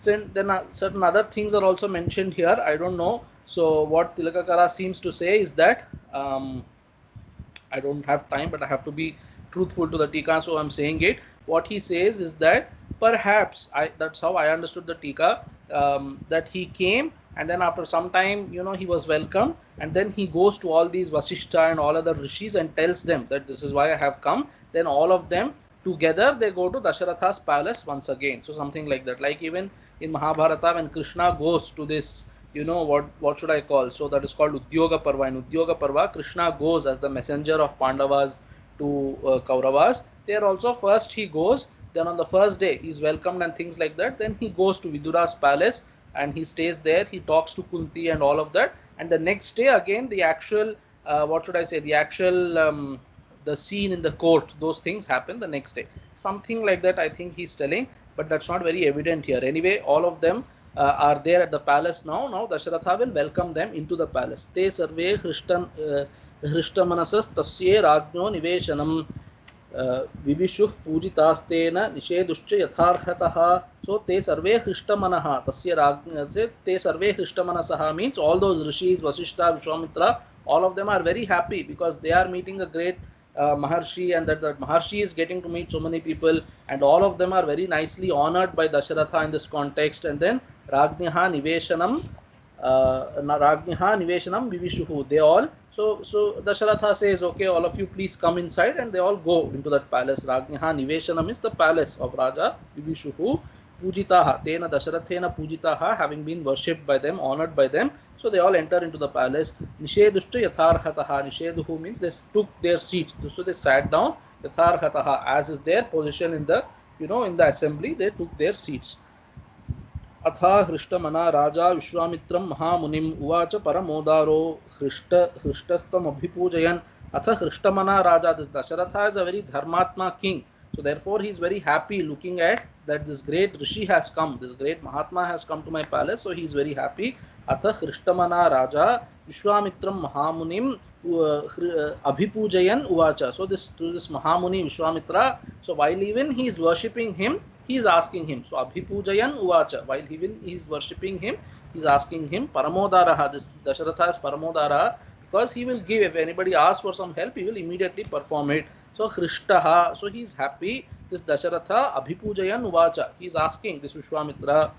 Then certain other things are also mentioned here. I don't know. So what Tilakakara seems to say is that, I don't have time, but I have to be truthful to the Tika, so I'm saying it. What he says is that perhaps, that's how I understood the Tika, that he came, and then after some time, you know, he was welcomed, and then he goes to all these Vasishtha and all other rishis and tells them that this is why I have come. Then all of them together they go to Dasharatha's palace once again. So something like that. Like even in Mahabharata, when Krishna goes to this, you know, what should I call? So that is called Udyoga Parva. In Udyoga Parva, Krishna goes as the messenger of Pandavas to Kauravas. There also first he goes, then on the first day he is welcomed and things like that. Then he goes to Vidura's palace and he stays there. He talks to Kunti and all of that. And the next day again, the actual what should I say? The actual the scene in the court, those things happen the next day. Something like that, I think he's telling, but that's not very evident here. Anyway, all of them are there at the palace now. Now Dasharatha will welcome them into the palace. Te sarve hृष्टमनसस् तस्ये राज्ञो निवेशनम विविशुः पूजितास्तेन निषेधुश्च यथार्हतः. So te sarve hृष्टमनः tasya राज्ञ, te sarve hृष्टमनसः means all those rishis, Vasishta, Vishwamitra, all of them are very happy because they are meeting a great Maharshi, and that Maharshi is getting to meet so many people, and all of them are very nicely honored by Dasharatha in this context. And then Rajnyaha Niveshanam, Vivishuhu, they all, so Dasharatha says, okay, all of you please come inside, and they all go into that palace. Rajnyaha Niveshanam is the palace of Raja Vivishuhu. Pujitaha, Tena Dasharathena Pujitaha, having been worshipped by them, honored by them. So they all enter into the palace. Nishedhushta Yatharhataha. Nishedhu means they took their seats. So they sat down. Yatharhataha, as is their position in the, you know, in the assembly, they took their seats. Atha Hृष्टमना Raja Vishwamitram Mahamunim Uvacha Paramodaro Hृष्टस्tam Abhipujayan. Atha Hृष्टमना Raja. This Dasharatha is a very Dharmatma king. So therefore he is very happy looking at that this great Rishi has come, this great Mahatma has come to my palace. So he is very happy. Atha Hृष्टमना Raja Vishwamitram Mahamunim Abhipujayan Uvacha. So this Mahamuni Vishwamitra, so while even he is worshipping him, he is asking him. So Abhipujayan Uvacha, while even he is worshipping him, he is asking him. Paramodaraha, this Dasharatha is Paramodara, because he will give, if anybody asks for some help, he will immediately perform it. So Hृष्taha, so he is happy. This Dasharatha Abhipujayan Uvacha, he is asking this Vishwamitra.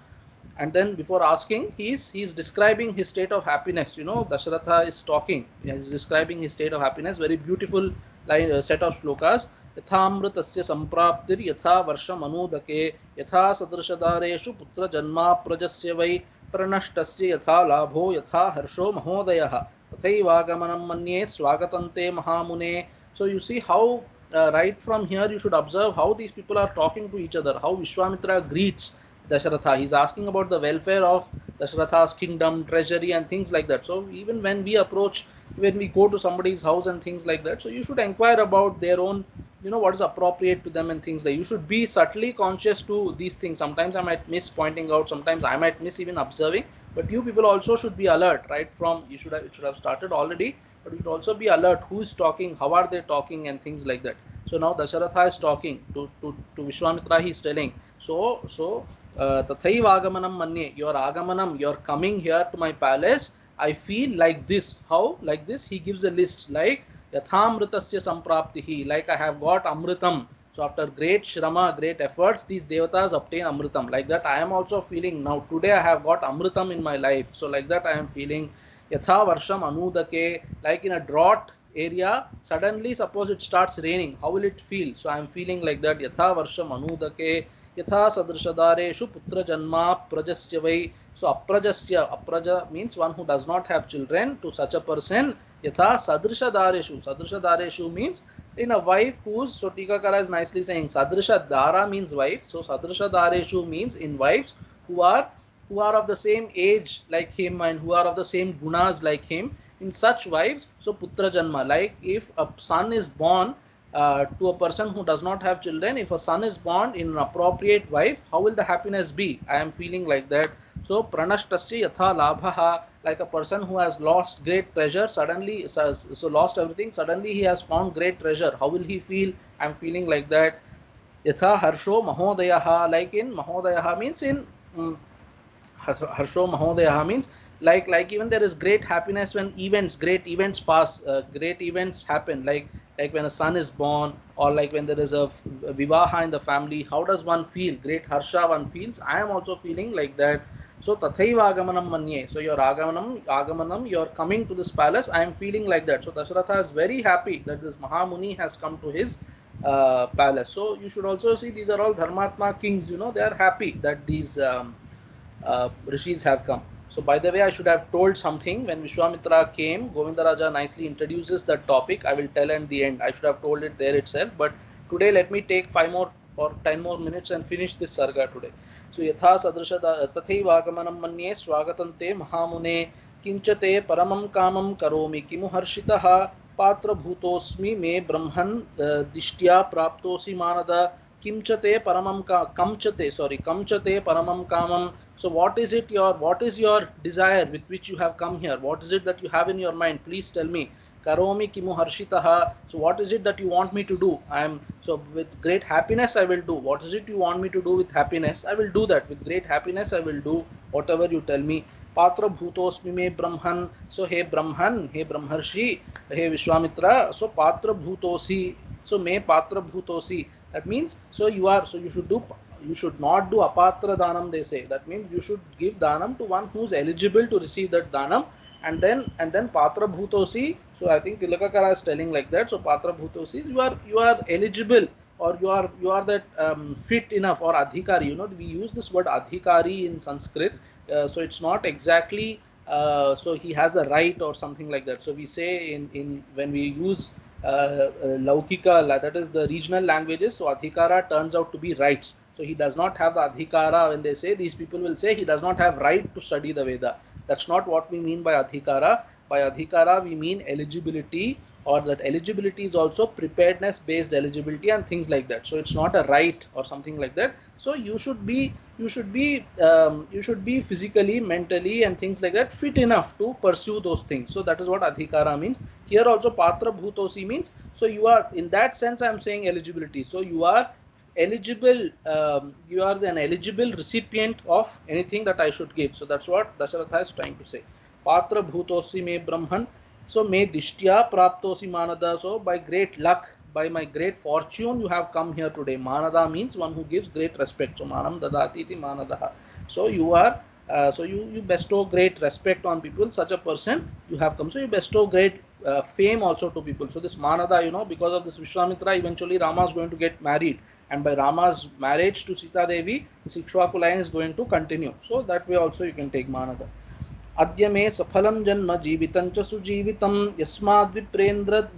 And then before asking, he is describing his state of happiness. You know, Dasharatha is talking. He is describing his state of happiness. Very beautiful line, set of shlokas. Yathamritasya sampraptir yatha varsham anudake yatha sadrishadareshu putra janma prajasya vai pranashtasya yatha labho yatha harsho mahodayaha tathaivaagamanam manye swagatante mahamune. So you see how right from here you should observe how these people are talking to each other, how Vishwamitra greets Dasharatha. He is asking about the welfare of Dasharatha's kingdom, treasury and things like that. So even when we approach, when we go to somebody's house and things like that, so you should inquire about their own, you know, what is appropriate to them and things like. You should be subtly conscious to these things. Sometimes I might miss pointing out, sometimes I might miss even observing, but you people also should be alert right from, it should have started already, but you should also be alert who is talking, how are they talking and things like that. So now Dasharatha is talking to Vishwamitra. He is telling, so Tathaiva agamanam manye, your agamanam, your coming here to my palace, I feel like this. How? Like this. He gives a list, like Yathamritasya sampraptihi, like I have got Amritam. So after great shrama, great efforts, these devatas obtain Amritam. Like that I am also feeling now. Today I have got Amritam in my life. So like that I am feeling. Yatha varsham anudake, like in a drought area, suddenly suppose it starts raining, how will it feel? So I am feeling like that. Yatha varsham anudake yatha sadrishadareshu putra janma prajasya vai. So apraja means one who does not have children. To such a person, yatha sadrishadareshu means in a wife whose, so Tikakara is nicely saying sadrishadara means wife. So sadrishadareshu means in wives who are of the same age like him and who are of the same gunas like him. In such wives, so putra janma, like if a son is born to a person who does not have children, if a son is born in an appropriate wife, how will the happiness be? I am feeling like that. So pranashtasya yatha labhaha, like a person who has lost great treasure, suddenly, so lost everything, suddenly he has found great treasure, how will he feel? I am feeling like that. Yatha harsho mahodayaha, like in mahodayaha means in harsho mahodayaha means like even there is great happiness when great events pass, great events happen, like when a son is born, or like when there is a vivaha in the family, how does one feel? Great harsha one feels. I am also feeling like that. So tathaiva agamanam manye, so your agamanam, your coming to this palace, I am feeling like that. So Dasharatha is very happy that this Mahamuni has come to his palace. So you should also see these are all Dharmatma kings, you know, they are happy that these rishis have come. So by the way, I should have told something when Vishwamitra came. Govindaraja nicely introduces that topic. I will tell at the end. I should have told it there itself. But today, let me take 5 more or 10 more minutes and finish this sarga today. So yatha sadrisha tathaiva agamanam manye swagatante mahamune kinchate paramam kamam karomi kimu harshitaha patra bhutosmi me brahman dishtya praptosi manada kimchate paramam kamchate paramam kamam. So what is your desire with which you have come here? What is it that you have in your mind? Please tell me. Karomi kimu harshitaha. So what is it that you want me to do? So with great happiness I will do. What is it you want me to do with happiness? I will do that. With great happiness I will do whatever you tell me. Patra bhutosmi me brahman. So hey Brahman, hey Brahmarshi, hey Vishwamitra. So patra bhutosi. So me patra bhutosi. That means you should not do apatra danam, they say. That means you should give danam to one who is eligible to receive that danam, and then patra bhutosi. So I think Tilakakara is telling like that. So patra bhutosi, you are eligible, or you are that fit enough, or adhikari. You know, we use this word adhikari in Sanskrit. So it's not exactly so he has a right or something like that. So we say in when we use Laukika, that is the regional languages, so adhikara turns out to be rights. So he does not have the adhikara. When they say, these people will say he does not have right to study the Veda. That's not what we mean by adhikara. By adhikara we mean eligibility, or that eligibility is also preparedness based eligibility and things like that. So it's not a right or something like that. So you should be physically, mentally and things like that fit enough to pursue those things. So that is what adhikara means. Here also patra bhutosi means, so you are, in that sense I am saying eligibility. So you are eligible, you are an eligible recipient of anything that I should give. So that's what Dasharatha is trying to say. Patra bhutosi me brahman. So me dishtya praptosi manada. So by great luck, by my great fortune, you have come here today. Manada means one who gives great respect. So manam dadati iti manadaha. So you are so you bestow great respect on people. Such a person you have come. So you bestow great fame also to people. So this manada, you know, because of this Vishwamitra, eventually Rama is going to get married, and by Rama's marriage to Sita Devi, the Ikshvaku line is going to continue. So that way also you can take manada. अद्य मे सफलं जन्म जीवितं च सुजीवितं यस्माद्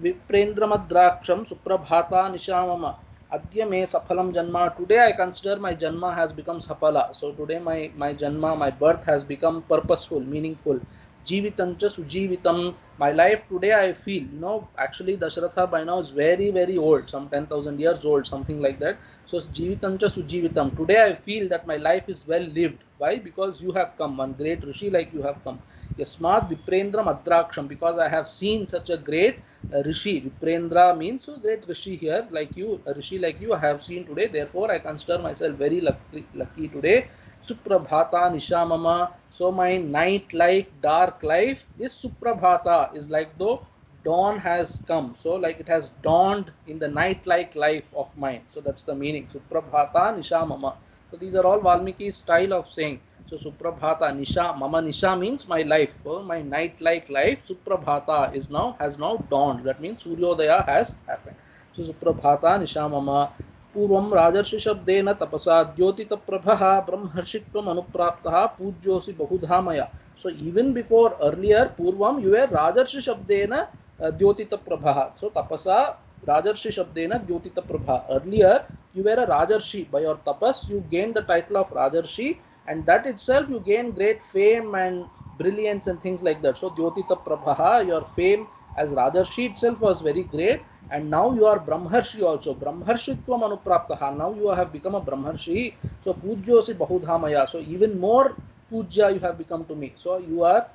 विप्रेन्द्रमद्राक्षं सुप्रभाता निशा मम. Adya me saphalam janma. Today I consider my janma has become saphala. So today my janma, my birth has become purposeful, meaningful. Jivitam cha sujivitam. My life today I feel, you know, actually Dasharatha by now is very, very old, some 10,000 years old, something like that. So jivitam cha sujivitam. Today I feel that my life is well lived. Why? Because you have come, one great rishi like you have come. Yasmad Viprendram Adraksham, because I have seen such a great rishi. Viprendra means so great rishi here, like you, a rishi like you I have seen today. Therefore I consider myself very lucky today. Suprabhata Nishamama. So my night like dark life is Suprabhata, is like though dawn has come. So like it has dawned in the night like life of mine. So that's the meaning. Suprabhata Nishamama. So these are all Valmiki's style of saying. So Suprabhata Nisha, Mama Nisha means my life, my night like life. Suprabhata has now dawned. That means Suryodaya has happened. So Suprabhata Nisha Mama. Purvam Rajarshi Shabdena Tapasa Jyotita Prabha Brahmarshitvam Anupraptaha Pujyosi Bahudhamaya. So even before earlier, Purvam, you were Rajarshi Shabdena Jyotita Prabha. So Tapasa Rajarshi Shabdena Jyotita Prabha. Earlier, you were a Rajarshi. By your tapas, you gained the title of Rajarshi, and that itself you gain great fame and brilliance and things like that. So Jyotita Prabha, your fame as Rajarshi itself was very great, and now you are Brahmarshi also. Brahmarshitvam Anupraptaha. Now you have become a Brahmarshi. So Pujyosi Bahudhamaya. So even more Pujya you have become to me. So you are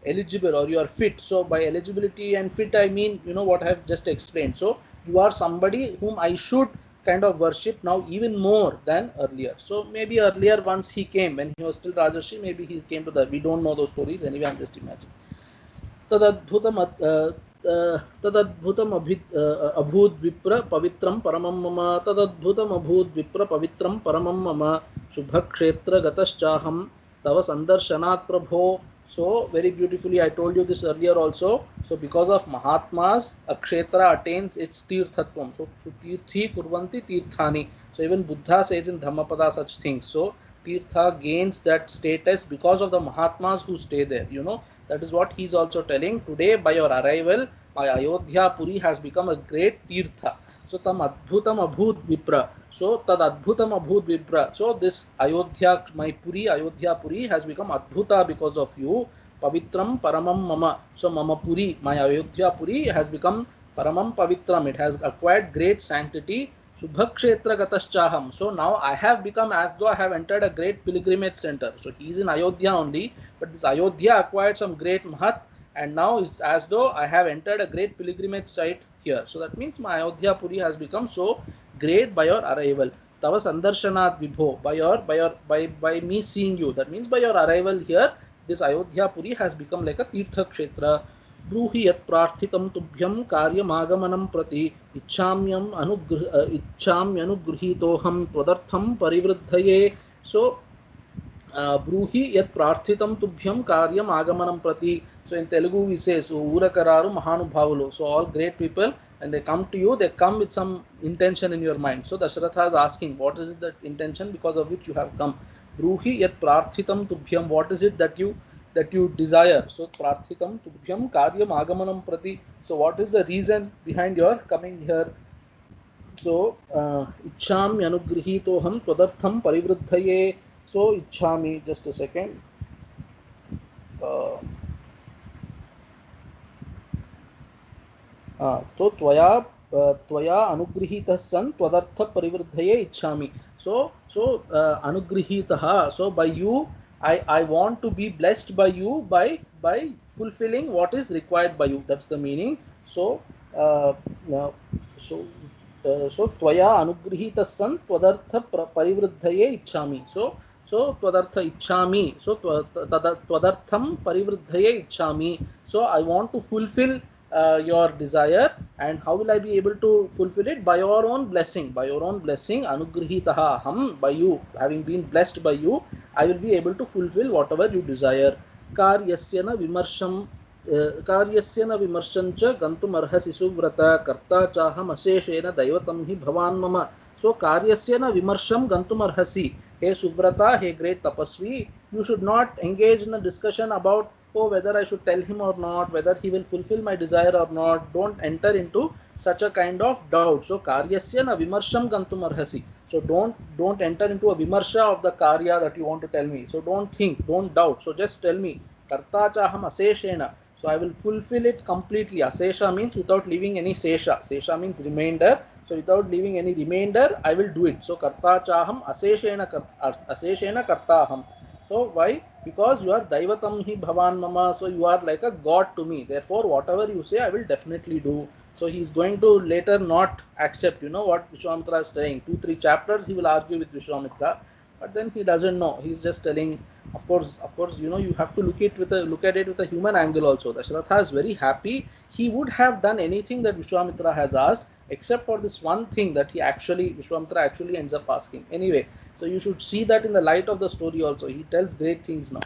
eligible, or you are fit. So by eligibility and fit I mean, you know what I have just explained. So you are somebody whom I should kind of worship now even more than earlier. So maybe earlier once he came, when he was still Rajarshi, maybe he came to the, we don't know those stories, anyway I'm just imagining. Tadadbhutam abhud vipra pavitram paramam mama. Tadadbhutam abhud vipra pavitram paramam mama. Shubha kshetra gataschaham tava sandarshanat prabho. So very beautifully, I told you this earlier also. So because of Mahatmas, a kshetra attains its tirthatvam. So tirthi kurvanti tirthani. So even Buddha says in Dhammapada such things. So tirtha gains that status because of the Mahatmas who stay there. That is what he's also telling. Today, by your arrival, my Ayodhya Puri has become a great tirtha. So tam adbhutam abhut vipra. So tad adbhutam abhut vipra. So this Ayodhya, my Puri, Ayodhya Puri has become adbhuta because of you. Pavitram paramam mama. So mama Puri, my Ayodhya Puri has become paramam pavitram. It has acquired great sanctity. Subhakshetra gataschaham. So now I have become as though I have entered a great pilgrimage center. So he is in Ayodhya only, but this Ayodhya acquired some great mahat, and now it's as though I have entered a great pilgrimage site here. So that means my Ayodhya Puri has become so great by your arrival. Tava sandarshanat vibho, by me seeing you. That means by your arrival here, this Ayodhya Puri has become like a tirtha kshetra. ब्रूहि यत् प्रार्थितं तुभ्यं कार्यमागमनं प्रति इच्छाम्यनुगृहीतोऽहं त्वदर्थं परिवृद्धये. So ब्रूहि यत् प्रार्थितं तुभ्यं कार्यम आगमनं प्रति. So in Telugu we say, so Urakararu Mahanubhavulu. So all great people, and they come to you, they come with some intention in your mind. So Dasharatha is asking, what is it, that intention because of which you have come? Bruhi yat prarthitam tubhyam. What is it that you desire? So prarthitam tubhyam karyam agamanam prati. So what is the reason behind your coming here? So ichchami anugrihitoham tvadartham parivruddhaye. So ichchami, just a second. So त्वया अनुगृहीतः सन् त्वदर्थ परिवृद्धये इच्छामि. So अनुगृहीतः. So by you, I want to be blessed by you by fulfilling what is required by you. That's the meaning. So त्वया अनुगृहीतः सन् त्वदर्थ परिवृद्धये इच्छामि. So tvadartha ichchami. So tvadartham parivruddhaye ichchami. So I want to fulfill your desire, and how will I be able to fulfill it? By your own blessing. By your own blessing, anugrihitaha aham. By you, having been blessed by you, I will be able to fulfill whatever you desire. Karyasya na vimarsham च गन्तुम अर्हसि सुव्रत कर्ता चाहम अशेषेण दैवतं हि भवान् मम. So karyasya na vimarsham gantum arhasi. Hey Suvrata, hey great tapasvi, you should not engage in a discussion about, oh, whether I should tell him or not, whether he will fulfill my desire or not. Don't enter into such a kind of doubt. So karyasya na vimarsham gantum arhasi. So don't enter into a vimarsha of the karya that you want to tell me. So don't think, don't doubt. So just tell me, karta chaham aseshena. So I will fulfill it completely. Asesha means without leaving any sesha. Sesha means remainder. So without leaving any remainder, I will do it. So karta chaham aseshena kartaham. So why? Because you are daivatam hi bhavan mama. So you are like a god to me. Therefore, whatever you say, I will definitely do. So he is going to later not accept. You know what Vishwamitra is saying. 2-3 chapters he will argue with Vishwamitra, but then he doesn't know. He's just telling. Of course, you know, you have to look at it with a human angle also. Dasharatha is very happy. He would have done anything that Vishwamitra has asked, except for this one thing that Vishwamitra actually ends up asking. Anyway, so you should see that in the light of the story also. He tells great things now.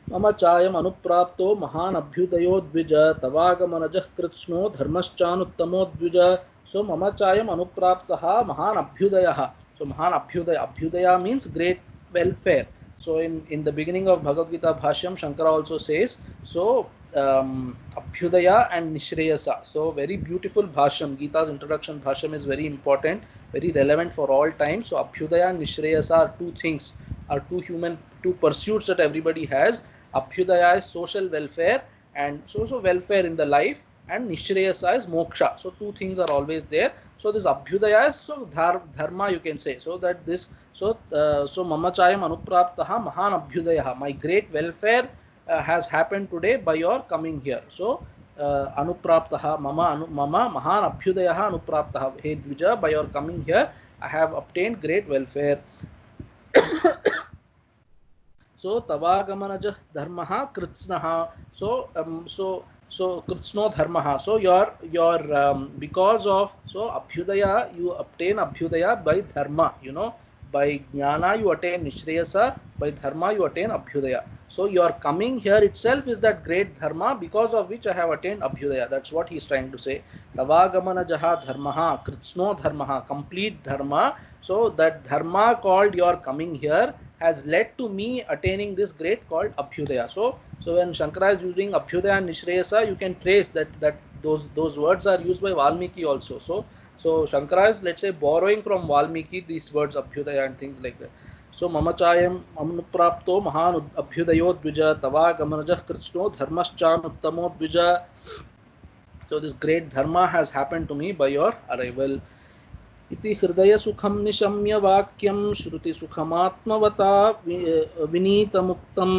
Mama chayam anuprapto mahan abhyudayo dvija tavagamanaja kritsno dharmaschanutamo dvija. So mama chayam anupraptaha mahan abhyudayaha. So mahan abhyudaya means great welfare. So in the beginning of Bhagavad Gita Bhashyam, Shankara also says, so Abhyudaya and Nishreyasa. So very beautiful Bhashyam. Gita's introduction Bhashyam is very important, very relevant for all time. So Abhyudaya and Nishreyasa are two pursuits that everybody has. Abhyudaya is social welfare and social welfare in the life, and Nishreyasa is moksha. So two things are always there. So this Abhyudaya is so dharma, you can say. So that this so mama chayam anupraptaha mahan abhyudayaha. My great welfare has happened today by your coming here. So anupraptaha mama mahan abhyudayaha anupraptaha. Hey Dvija, by your coming here, I have obtained great welfare. So tavagamanaja dharmaha kritsnaha. So kritsno dharmaha. So your because of, so abhyudaya, you obtain abhyudaya by dharma. You know, By jnana you attain nishreyasa, by dharma you attain abhyudaya. So your coming here itself is that great dharma because of which I have attained abhyudaya. That's what he is trying to say. Tavagamana jaha dharmaha, kritsno dharmaha, complete dharma. So that dharma called your coming here has led to me attaining this great called abhyudaya. So when Shankara is using abhyudaya and nishreyasa, you can trace that those words are used by Valmiki also. So Shankara is, let's say, borrowing from Valmiki these words abhyudaya and things like that. So mamachayam anuprapto mahan abhyudayo dvija tavagamana kritsno dharmaschan dvija. So this great dharma has happened to me by your arrival. इति हृदय सुखम निशम्य वाक्यम श्रुति सुखमात्मवता विनीतमुक्तम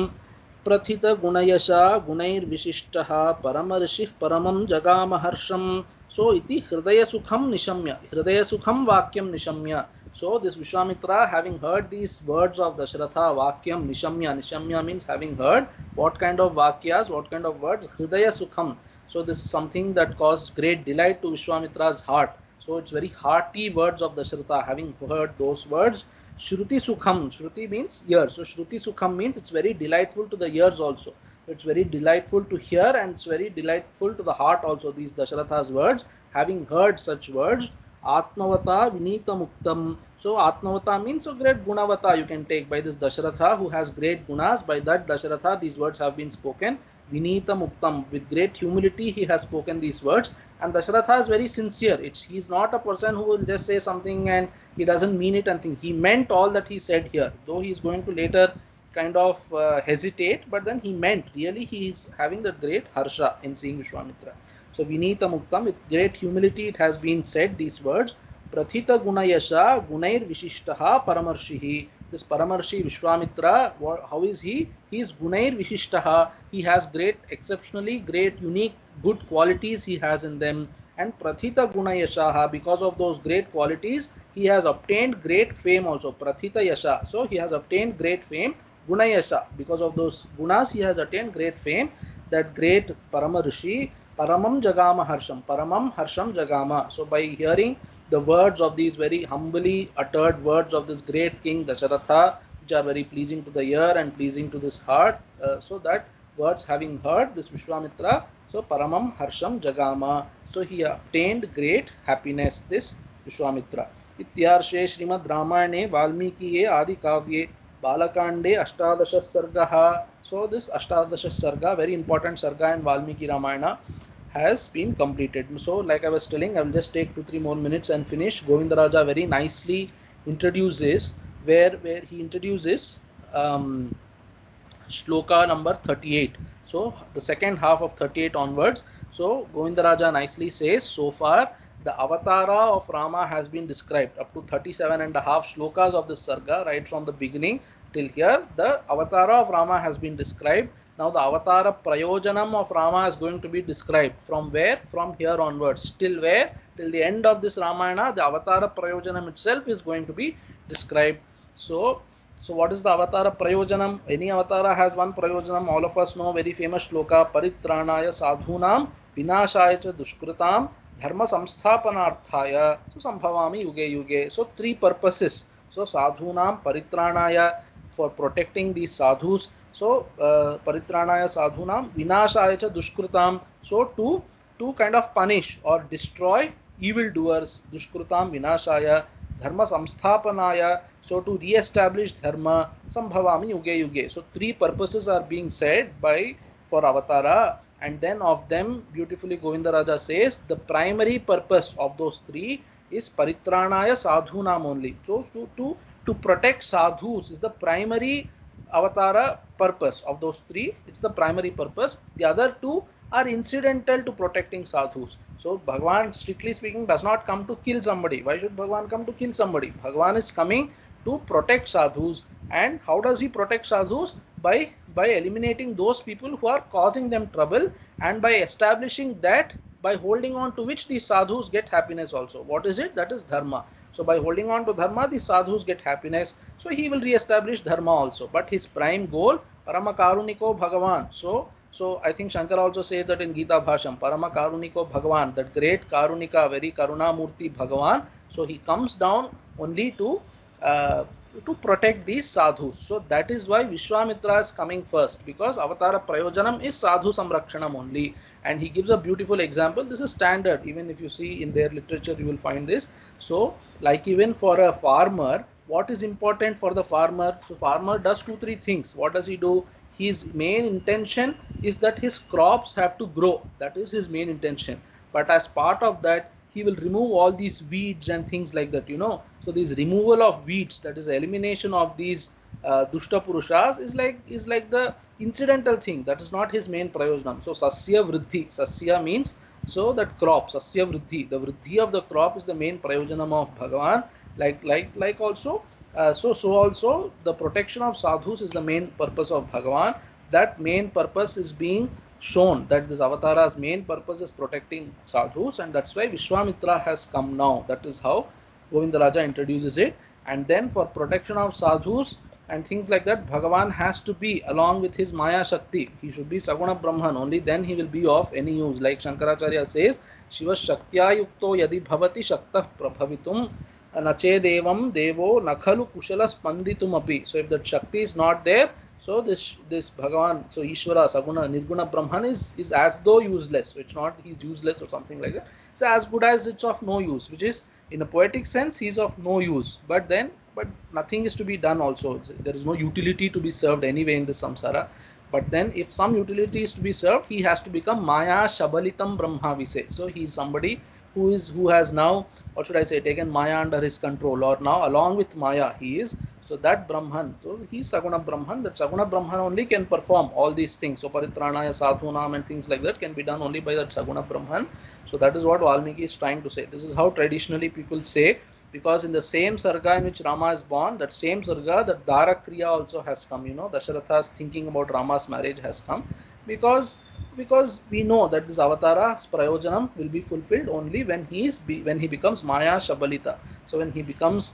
प्रथित गुणयशा गुणैर्विशिष्टः परमर्षिः परमं जगामहर्षम. So इति हृदय सुखम निशम्य, हृदय सुखम वाक्यम निशम्य. So this Vishwamitra, having heard these words of Dasharatha, vakyam nishamya, nishamya means having heard what kind of vakyas, what kind of words, hridaya sukham. So this is something that caused great delight to Vishwamitra's heart. So it's very hearty words of Dasharatha. Having heard those words, Shruti Sukham, Shruti means ears. So Shruti Sukham means it's very delightful to the ears also. It's very delightful to hear and it's very delightful to the heart also, these Dasharatha's words. Having heard such words, Atmavata Vinita Muktam. So Atmavata means so great Gunavata you can take by this Dasharatha who has great gunas. By that Dasharatha these words have been spoken. Vinita Muktam, with great humility he has spoken these words. And Dasharatha is very sincere. He is not a person who will just say something and he doesn't mean it and think. He meant all that he said here. Though he is going to later kind of hesitate, but then he meant, really he is having that great harsha in seeing Vishwamitra. So Vinita Muktam, with great humility it has been said these words. Prathita Gunayasha Gunair Vishishtaha Paramarshihi. This Paramarshi Vishwamitra, how is he? He is Gunair Vishishtaha. He has great, exceptionally great, unique, good qualities he has in them. And Prathita Gunayashaha, because of those great qualities, he has obtained great fame also. Prathita Yasha. So he has obtained great fame. Gunayasha, because of those gunas, he has attained great fame. That great Paramarshi, Paramam Jagama Harsham, Paramam Harsham Jagama. So by hearing the words of these very humbly uttered words of this great king Dasharatha, which are very pleasing to the ear and pleasing to this heart, so that words having heard this Vishwamitra, so Paramam Harsham Jagama, so he obtained great happiness, this Vishwamitra. Ityarshe Srimad Ramayane Valmikiye Adi Kavye Balakande Ashtadasha Sargaha. So this Ashtadasha Sarga, very important Sarga in Valmiki Ramayana, has been completed. So like I was telling, I will just take 2-3 more minutes and finish. Govindaraja very nicely introduces, where he introduces shloka number 38. So the second half of 38 onwards. So Govindaraja nicely says, so far the avatara of Rama has been described up to 37 and a half shlokas of this sarga, right from the beginning till here. The avatara of Rama has been described. Now the avatara prayojanam of Rama is going to be described. From where? From here onwards. Till where? Till the end of this Ramayana, the avatara prayojanam itself is going to be described. So what is the avatara prayojanam? Any avatara has one prayojanam. All of us know very famous shloka, Paritranaya sadhunam vinashaya cha dushkritam dharma samsthapanarthaya so sambhavami yuge yuge. So 3 purposes. So sadhunam paritranaya, for protecting these sadhus. So paritranaya sadhunam vinashaya cha dushkritam, so to kind of punish or destroy evildoers. Dushkritam vinashaya, dharma samsthapanaya, so to re-establish dharma, sambhavami yuge yuge. So 3 purposes are being said for avatara, and then of them beautifully Govindaraja says the primary purpose of those 3 is paritranaya sadhunam only. So to protect sadhus is the primary avatara purpose of those 3. It's the primary purpose. The other 2 are incidental to protecting sadhus. So Bhagavan, strictly speaking, does not come to kill somebody. Why should Bhagavan come to kill somebody? Bhagavan is coming to protect sadhus. And how does he protect sadhus? By eliminating those people who are causing them trouble, and by establishing that, by holding on to which these sadhus get happiness also. What is it? That is dharma. So by holding on to dharma, the sadhus get happiness. So he will re-establish dharma also. But his prime goal, Parama Karuniko Bhagavan. So I think Shankara also says that in Gita Bhasham, Parama Karuniko Bhagavan, that great Karunika, very Karuna Murti Bhagavan. So he comes down only to to protect these sadhus. So that is why Vishwamitra is coming first, because Avatara Prayojanam is Sadhu Samrakshanam only. And he gives a beautiful example. This is standard. Even if you see in their literature, you will find this. So like even for a farmer, what is important for the farmer? So farmer does 2-3 things. What does he do? His main intention is that his crops have to grow. That is his main intention. But as part of that, he will remove all these weeds and things like that, you know. So this removal of weeds, that is the elimination of these dushta purushas, is like the incidental thing. That is not his main prayojanam. So sasya vriddhi, sasya means so that crop, sasya vriddhi, the vriddhi of the crop is the main prayojanam of Bhagavan. Like also so also the protection of sadhus is the main purpose of Bhagavan. That main purpose is being shown, that this avatara's main purpose is protecting sadhus, and that's why Vishwamitra has come now. That is how Govinda Raja introduces it. And then for protection of sadhus and things like that, Bhagavan has to be along with his Maya Shakti. He should be Saguna Brahman, only then he will be of any use. Like Shankaracharya says, Shiva Shaktya Yukto Yadi Bhavati Shaktah Prabhavitum Nachedevam Devo Nakhalu Kushala Spanditum Api. So if that Shakti is not there, so this Bhagavan, so Ishvara, Saguna, Nirguna Brahman is as though useless. So it's not he's useless or something like that. It's as good as it's of no use, which is in a poetic sense he's of no use. But nothing is to be done also. There is no utility to be served anyway in this samsara. But then if some utility is to be served, he has to become Maya Shabalitam Brahma, we say. So he is somebody who has now, or should I say, taken Maya under his control, or now along with Maya he is. So that Brahman, so he is Saguna Brahman. That Saguna Brahman only can perform all these things. So Paritranaya, Sadhunam and things like that can be done only by that Saguna Brahman. So that is what Valmiki is trying to say. This is how traditionally people say, because in the same sarga in which Rama is born, that same sarga, that Darakriya also has come. You know, Dasharatha's thinking about Rama's marriage has come, because we know that this avatara's prayojanam will be fulfilled only when he becomes Maya Shabalita. So when he comes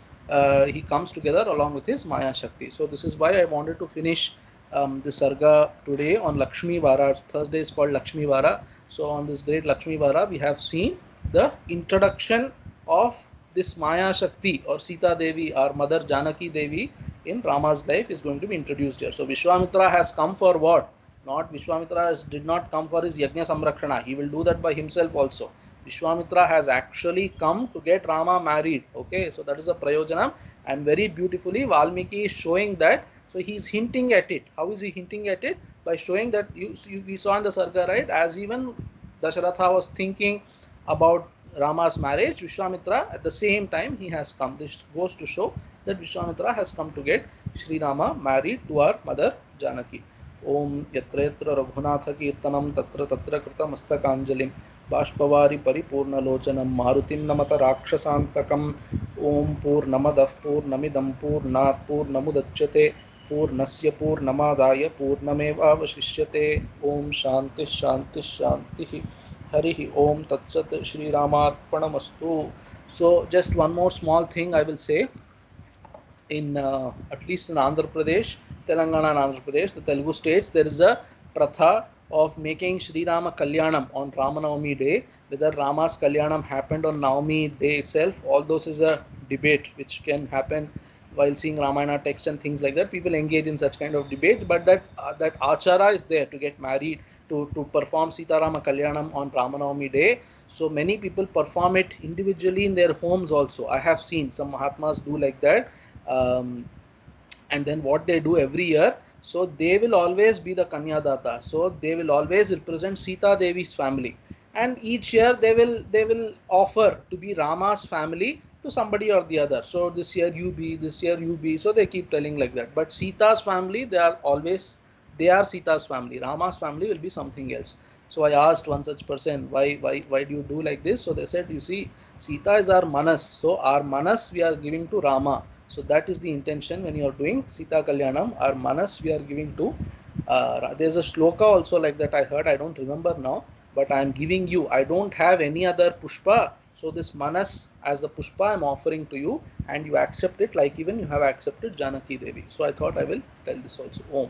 together along with his Maya Shakti. So this is why I wanted to finish the sarga today on Lakshmi Vara. Thursday is called Lakshmi Vara. So on this great Lakshmi Vara, we have seen the introduction of this Maya Shakti or Sita Devi, or Mother Janaki Devi in Rama's life is going to be introduced here. So Vishwamitra has come for what? Not Vishwamitra did not come for his Yajna Samrakshana. He will do that by himself also. Vishwamitra has actually come to get Rama married. Okay, so that is a prayojanam, and very beautifully Valmiki is showing that. So he is hinting at it. How is he hinting at it? By showing that we saw in the sarga, right? As even Dasharatha was thinking about Rama's marriage, Vishwamitra at the same time he has come. This goes to show that Vishwamitra has come to get Sri Rama married to our mother Janaki. Om yatra yatra Raghunatha Kirtanam tatra tatra krita mastakaanjalim Bashpavari Paripurna Lochanam Marutim Namata Rakshasantakam. Om Purnamadah Purnamidam Purnat Purnamudachyate Purnasya Purnamadaya Purnameva Vashishyate. Om Shanti Shanti Shanti. Harihi Om Tatsat Shri Ramarpanamastu. So just one more small thing I will say. In at least in Andhra Pradesh, Telangana and Andhra Pradesh, the Telugu states, there is a pratha of making Sri Rama Kalyanam on Ramanavami day. Whether Rama's Kalyanam happened on Navami day itself, all those is a debate which can happen while seeing Ramayana text and things like that. People engage in such kind of debate, but that achara is there to get married, to perform Sita Rama Kalyanam on Ramanavami day. So many people perform it individually in their homes also. I have seen some Mahatmas do like that. And then what they do every year, so they will always be the Kanyadata. So they will always represent Sita Devi's family, and each year they will offer to be Rama's family to somebody or the other. So this year you be, this year you be. So they keep telling like that. But Sita's family, they are Sita's family. Rama's family will be something else. So I asked one such person, why do you do like this? So they said, you see, Sita is our Manas. So our Manas we are giving to Rama. So that is the intention when you are doing Sita Kalyanam. Our Manas we are giving to. There's a shloka also like that I heard. I don't remember now, but I am giving you. I don't have any other pushpa. So this Manas as the pushpa I am offering to you, and you accept it like even you have accepted Janaki Devi. So I thought I will tell this also. Om.